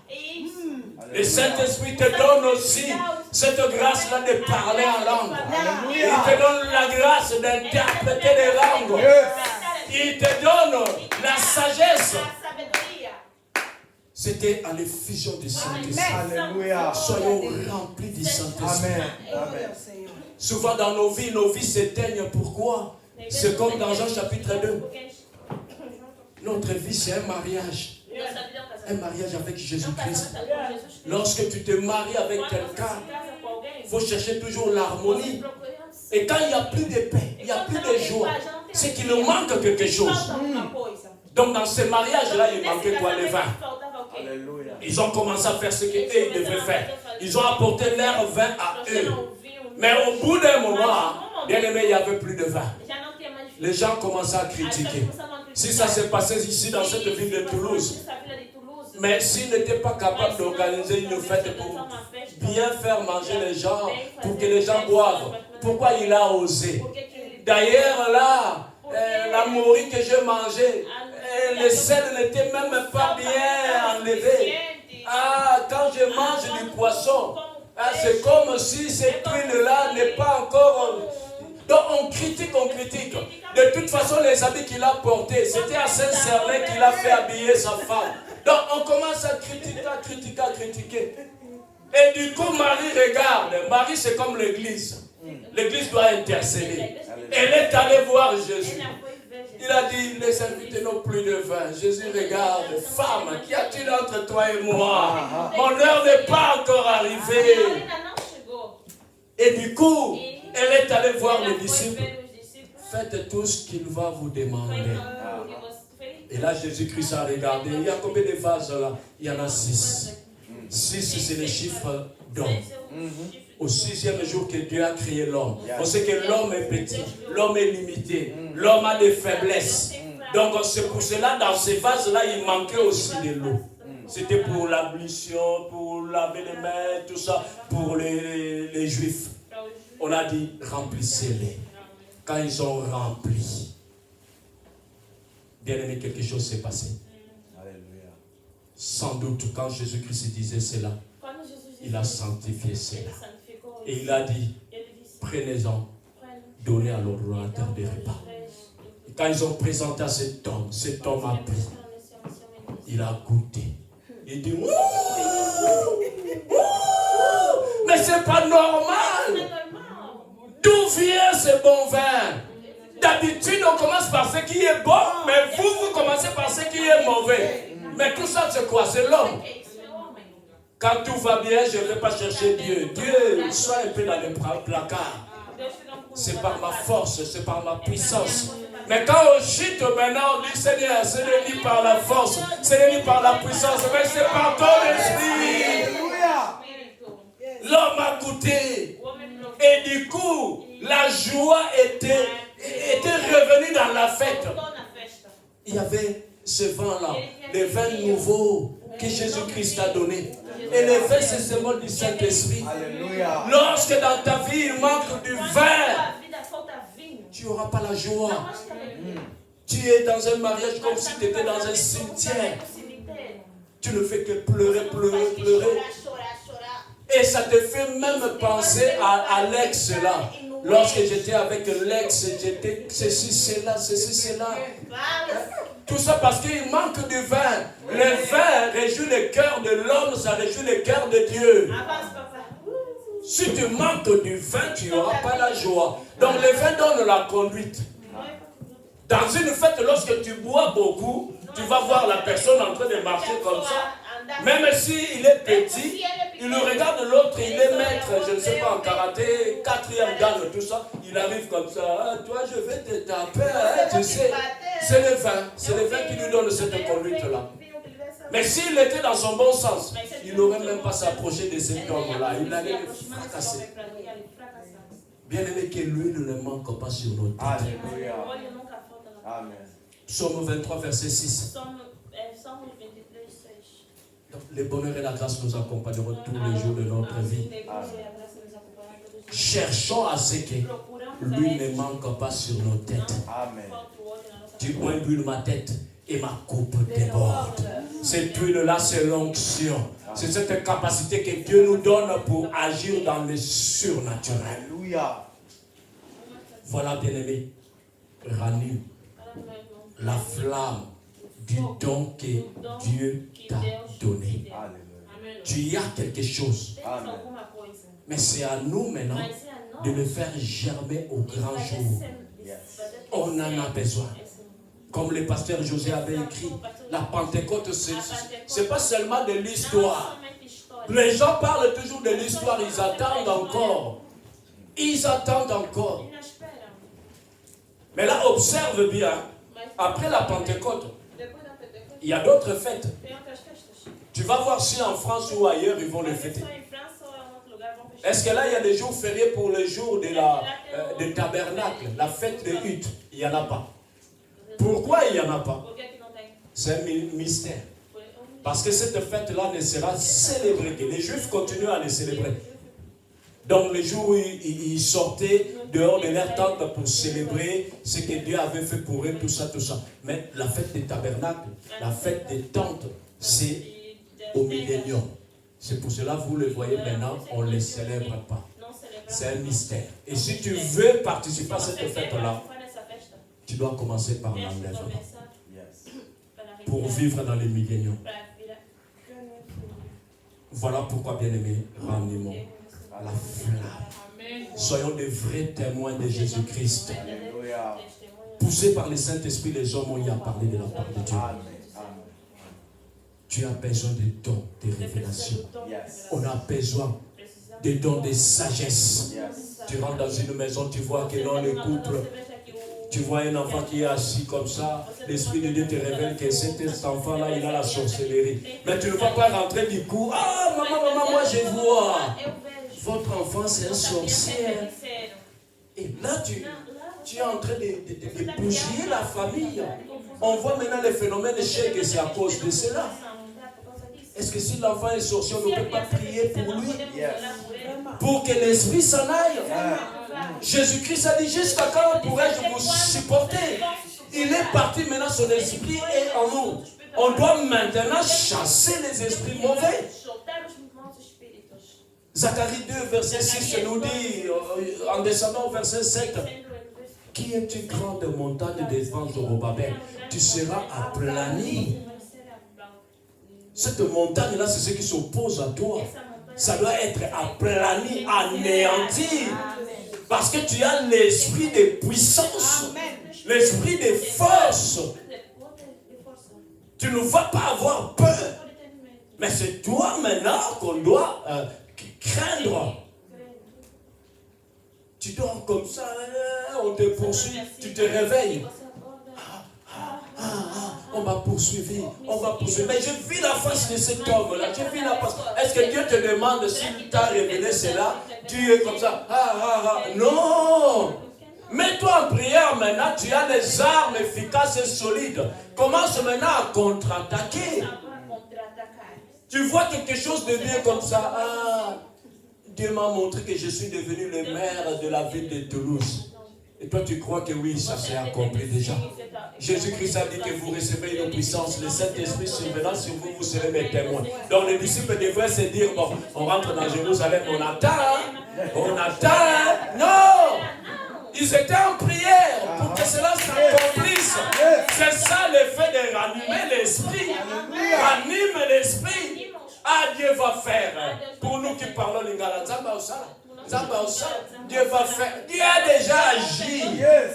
A: Le Saint-Esprit te donne aussi cette grâce-là de parler en langue. Il te donne la grâce d'interpréter les langues. Il te donne la sagesse. C'était à l'effusion du Saint-Esprit. Soyons remplis du Saint-Esprit.
B: Amen.
A: Souvent dans nos vies s'éteignent. Pourquoi? C'est comme dans Jean chapitre 2. Notre vie, c'est un mariage. Un mariage avec Jésus-Christ. Lorsque tu te maries avec quelqu'un, il faut chercher toujours l'harmonie. Et quand il n'y a plus de paix, il n'y a plus de joie, c'est qu'il nous manque quelque chose. Donc dans ce mariage-là, il manquait quoi? Le vin. Ils ont commencé à faire ce qu'ils devaient faire. Ils ont apporté leur vin à eux. Mais au bout d'un moment, bien aimé, il n'y avait plus de vin. Les gens commençaient à critiquer. Si ça s'est passé ici dans cette ville de Toulouse, Mais s'il n'était pas capable d'organiser une fête pour bien faire manger les gens, pour que les gens boivent, pourquoi il a osé? D'ailleurs, là, la morue que j'ai mangée, le sel n'était même pas bien enlevé. Ah, quand je mange du poisson, c'est comme si cette huile-là n'est pas encore... Donc on critique. De toute façon, les habits qu'il a portés, c'était à Saint-Cernin qu'il a fait habiller sa femme. Donc on commence à critiquer. Et du coup, Marie regarde. Marie, c'est comme l'église. L'église doit intercéder. Elle est allée voir Jésus. Il a dit, les invités n'ont plus de vin. Jésus regarde, femme, qu'y a-t-il entre toi et moi? Mon heure n'est pas encore arrivée. Et du coup, elle est allée voir les disciples. Faites tout ce qu'il va vous demander. Et là, Jésus-Christ a regardé. Il y a combien de vases là? Il y en a 6. 6, c'est le chiffre d'homme. Au 6e jour que Dieu a créé l'homme. On sait que l'homme est petit, l'homme est limité, l'homme a des faiblesses. Donc c'est pour cela, dans ces vases-là, il manquait aussi de l'eau. C'était pour l'ablution, pour laver les mains, tout ça, pour les Juifs. On a dit, remplissez-les. Quand ils ont rempli, bien aimé, quelque chose s'est passé. Alléluia. Sans doute, quand Jésus-Christ disait cela, il a sanctifié cela. Et il a dit, prenez-en, donnez à l'ordonnateur des repas. Et quand ils ont présenté à cet homme a pris. Il a goûté. Il dit, mais c'est pas normal. D'où vient ce bon vin? D'habitude, on commence par ce qui est bon, mais vous commencez par ce qui est mauvais. Mais tout ça, c'est quoi? C'est l'homme. Quand tout va bien, je ne vais pas chercher Dieu. Dieu, sois un peu dans le placard. C'est par ma force, c'est par ma puissance. Mais quand on chute maintenant, on dit Seigneur, ce n'est ni par la force, ce n'est ni par la puissance, mais c'est par ton esprit. L'homme a goûté. Et du coup, la joie était revenue dans la fête. Il y avait ce vin-là, le vin nouveau que Jésus-Christ a donné. Et le vin, c'est ce symbole du Saint-Esprit. Alléluia. Lorsque dans ta vie, il manque du vin, tu n'auras pas la joie. Tu es dans un mariage comme si tu étais dans un cimetière. Tu ne fais que pleurer. Et ça te fait même penser à l'ex là. Lorsque j'étais avec l'ex, j'étais ceci, cela. Tout ça parce qu'il manque du vin. Le vin réjouit le cœur de l'homme, ça réjouit le cœur de Dieu. Si tu manques du vin, tu n'auras pas la joie. Donc le vin donne la conduite. Dans une fête, lorsque tu bois beaucoup, tu vas voir la personne en train de marcher comme ça. Même s'il est petit, il regarde l'autre, il est maître, je ne sais pas, en karaté, 4e dan, tout ça. Il arrive comme ça, ah, toi je vais te taper, hein, tu sais. C'est le vin qui lui donne cette conduite-là. Mais s'il était dans son bon sens, il n'aurait même pas s'approché de cet homme-là. Il allait le fracasser. Bien aimé, que l'huile ne manque pas sur nos têtes. Alléluia. Amen. Psaume 23, verset 6. Donc, le bonheur et la grâce nous accompagneront tous les jours de notre vie. Cherchons à ce que l'huile ne manque pas sur nos têtes. Amen. Tu oins l'huile ma tête et ma coupe déborde. Cette huile-là, c'est l'onction. C'est cette capacité que Dieu nous donne pour agir dans le surnaturel. Alléluia. Voilà, bien-aimé, ranime la flamme du don que Dieu t'a donné. Amen. Tu y as quelque chose. Amen. Mais c'est à nous maintenant de le faire germer au grand jour. On en a besoin. Comme le pasteur José avait écrit, la Pentecôte, ce n'est pas seulement de l'histoire. Les gens parlent toujours de l'histoire, ils attendent encore. Ils attendent encore. Mais là, observe bien, après la Pentecôte, il y a d'autres fêtes. Tu vas voir si en France ou ailleurs, ils vont les fêter. Est-ce que là, il y a des jours fériés pour le jour de tabernacle, la fête de hutte? Il n'y en a pas. Pourquoi il n'y en a pas? C'est un mystère. Parce que cette fête-là ne sera célébrée que les Juifs continuent à les célébrer. Donc le jour où ils sortaient dehors de leur tente pour célébrer ce que Dieu avait fait pour eux, tout ça, tout ça. Mais la fête des tabernacles, la fête des tentes, c'est au millénium. C'est pour cela, vous le voyez maintenant, on ne les célèbre pas. C'est un mystère. Et si tu veux participer à cette fête-là, tu dois commencer par l'enlèvement. Pour vivre dans les milléniums. Voilà pourquoi, bien-aimés, rendez-moi à la flamme. Soyons des vrais témoins de Jésus-Christ. Poussés par le Saint-Esprit, les hommes ont eu à parler de la part de Dieu. Tu as besoin de dons, de révélations. On a besoin des dons de sagesse. Tu rentres dans une maison, tu vois que dans le couple, tu vois un enfant qui est assis comme ça, l'Esprit de Dieu te révèle que cet enfant-là, il a la sorcellerie. Mais tu ne vas pas rentrer du coup. Ah, maman, moi je vois. Votre enfant, c'est un sorcier. Et là, tu es en train de bousiller la famille. On voit maintenant le phénomène de chèque et c'est à cause de cela. Est-ce que si l'enfant est sorcier, on ne peut pas prier pour lui? Pour que l'esprit s'en aille. Jésus-Christ a dit, jusqu'à quand pourrais-je vous supporter? Il est parti, maintenant son esprit est en nous. On doit maintenant chasser les esprits mauvais. Zacharie 2, verset 6 nous dit, en descendant au verset 7, qui est une grande montagne devant Zorobabel? Tu seras aplani. Cette montagne-là, c'est ce qui s'oppose à toi. Ça doit être aplani, anéanti. Parce que tu as l'esprit de puissance, l'esprit de force. Tu ne vas pas avoir peur. Mais c'est toi maintenant qu'on doit craindre. Tu dors comme ça, on te poursuit, tu te réveilles. On va poursuivre, Mais je vis la face de cet homme-là. Est-ce que Dieu te demande s'il t'a révélé cela? Tu es comme ça. Non! Mets-toi en prière maintenant. Tu as des armes efficaces et solides. Commence maintenant à contre-attaquer. Tu vois quelque chose de bien comme ça. Dieu m'a montré que je suis devenu le maire de la ville de Toulouse. Et toi, tu crois que oui, ça s'est accompli déjà. Jésus-Christ a dit que vous recevez une puissance. Le Saint-Esprit survenant sur vous, vous serez mes témoins. Donc les disciples devraient se dire, bon, on rentre dans Jérusalem, on attend. Non! Ils étaient en prière pour que cela s'accomplisse. C'est ça l'effet de ranimer l'esprit. Ranime l'esprit. Dieu va faire. Pour nous qui parlons lingala, Dieu va faire. Dieu a déjà agi.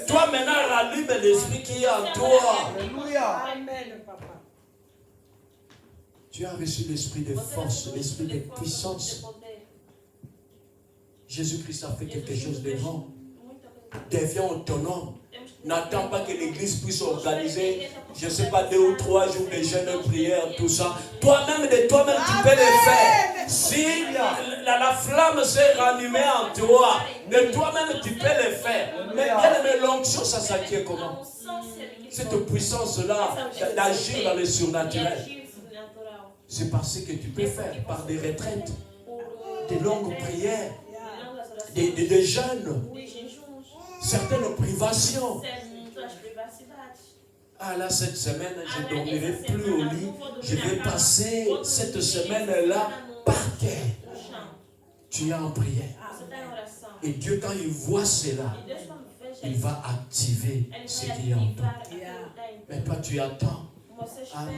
A: Toi maintenant, rallume l'esprit qui est en toi. Tu as reçu l'esprit de force, l'esprit de puissance. Jésus-Christ a fait quelque chose de grand. Deviens autonome. N'attends pas que l'église puisse organiser, je ne sais pas, 2 ou 3 jours de jeûne, de prière, tout ça. Toi-même, tu peux le faire. Si la flamme s'est ranimée en toi, de toi-même, tu peux le faire. Mais l'onction, ça s'acquiert comment? Cette puissance-là d'agir dans le surnaturel. C'est parce que tu peux faire par des retraites, des longues prières, des jeûnes. Certaines privations. Là, cette semaine, je ne dormirai plus au lit. Je vais passer cette semaine-là par terre. Tu es en prière. Et Dieu, quand il voit cela, il va activer ce qui est en toi. Mais toi, tu attends.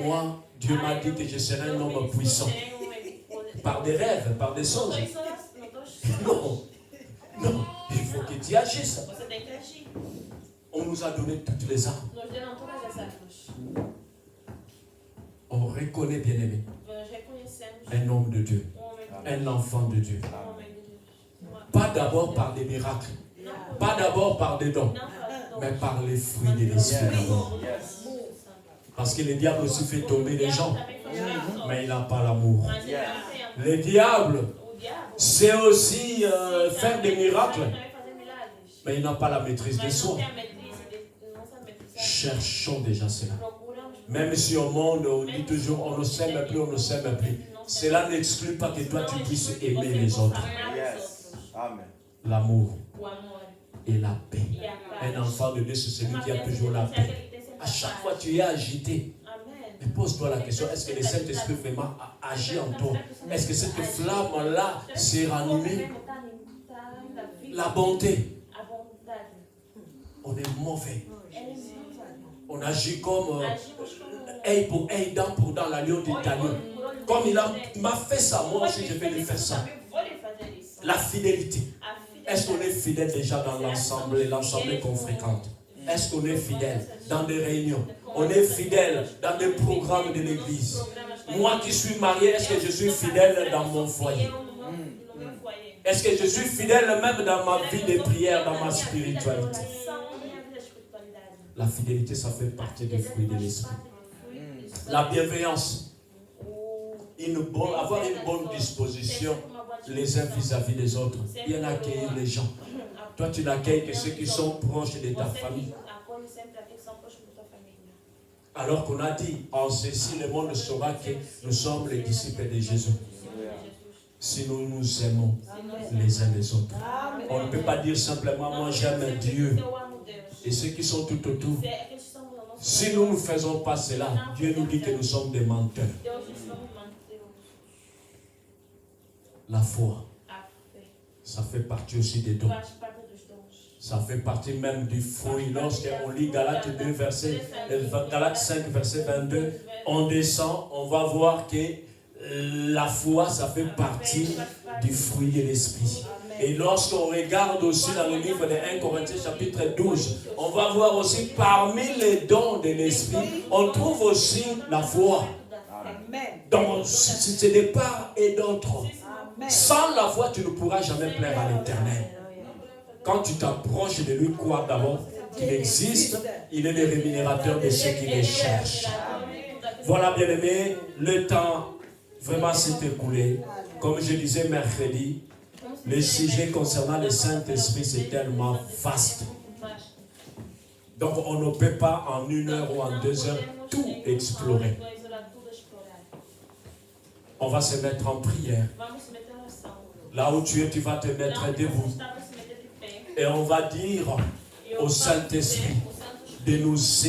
A: Moi, Dieu m'a dit que je serai un homme puissant. Par des rêves, par des songes. Non, il faut que tu agisses. On nous a donné toutes les armes. On reconnaît, bien-aimé, un homme de Dieu, un enfant de Dieu. Pas d'abord par des miracles, pas d'abord par des dons, mais par les fruits de l'esprit d'abord. Parce que le diable aussi fait tomber les gens, mais il n'a pas l'amour. Le diable c'est aussi faire des miracles, mais il n'a pas la maîtrise de soi. Cherchons déjà cela. Même si au monde, on dit toujours, on ne s'aime plus, on ne s'aime plus. Cela n'exclut pas que toi, tu puisses aimer les autres.
B: Yes. Amen.
A: L'amour et la paix. Un enfant de Dieu, c'est celui qui a toujours la paix. À chaque fois, tu es agité. Mais pose-toi la question, est-ce que le Saint-Esprit vraiment agit en toi? Est-ce que cette flamme-là s'est ranimée? La bonté. On est mauvais. On agit comme œil pour œil, dent pour dent, la lion d'Italie. Comme il m'a fait ça, moi aussi je vais lui faire ça. La fidélité. Est-ce qu'on est fidèle déjà dans l'assemblée qu'on fréquente? Est-ce qu'on est fidèle dans des réunions? On est fidèle dans des programmes de l'église. Moi qui suis marié, est-ce que je suis fidèle dans mon foyer? Est-ce que je suis fidèle même dans ma vie de prière, dans ma spiritualité? La fidélité, ça fait partie des fruits de l'esprit. La bienveillance. Avoir une bonne disposition les uns vis-à-vis des autres. Bien accueillir les gens. Toi, tu n'accueilles que ceux qui sont proches de ta famille. Alors qu'on a dit, en ceci, le monde saura que nous sommes les disciples de Jésus. Si nous nous aimons les uns les autres. On ne peut pas dire simplement, moi j'aime Dieu. Et ceux qui sont tout autour. Si nous ne faisons pas cela, Dieu nous dit que nous sommes des menteurs. La foi, ça fait partie aussi des dons. Ça fait partie même du fruit. Lorsqu'on lit Galates 5, verset 22, on descend, on va voir que la foi, ça fait partie du fruit de l'esprit. Et lorsqu'on regarde aussi dans le livre de 1 Corinthiens chapitre 12, on va voir aussi parmi les dons de l'esprit, on trouve aussi la foi. Donc c'est de part et d'autre. Sans la foi, tu ne pourras jamais plaire à l'Éternel. Quand tu t'approches de lui, crois d'abord qu'il existe, il est le rémunérateur de ceux qui les cherchent. Voilà, bien-aimés, le temps vraiment s'est écoulé. Comme je disais mercredi, le sujet concernant le Saint-Esprit, c'est tellement vaste. Donc, on ne peut pas en 1 heure ou en 2 heures tout explorer. On va se mettre en prière. Là où tu es, tu vas te mettre debout. Et on va dire au Saint-Esprit de nous aider.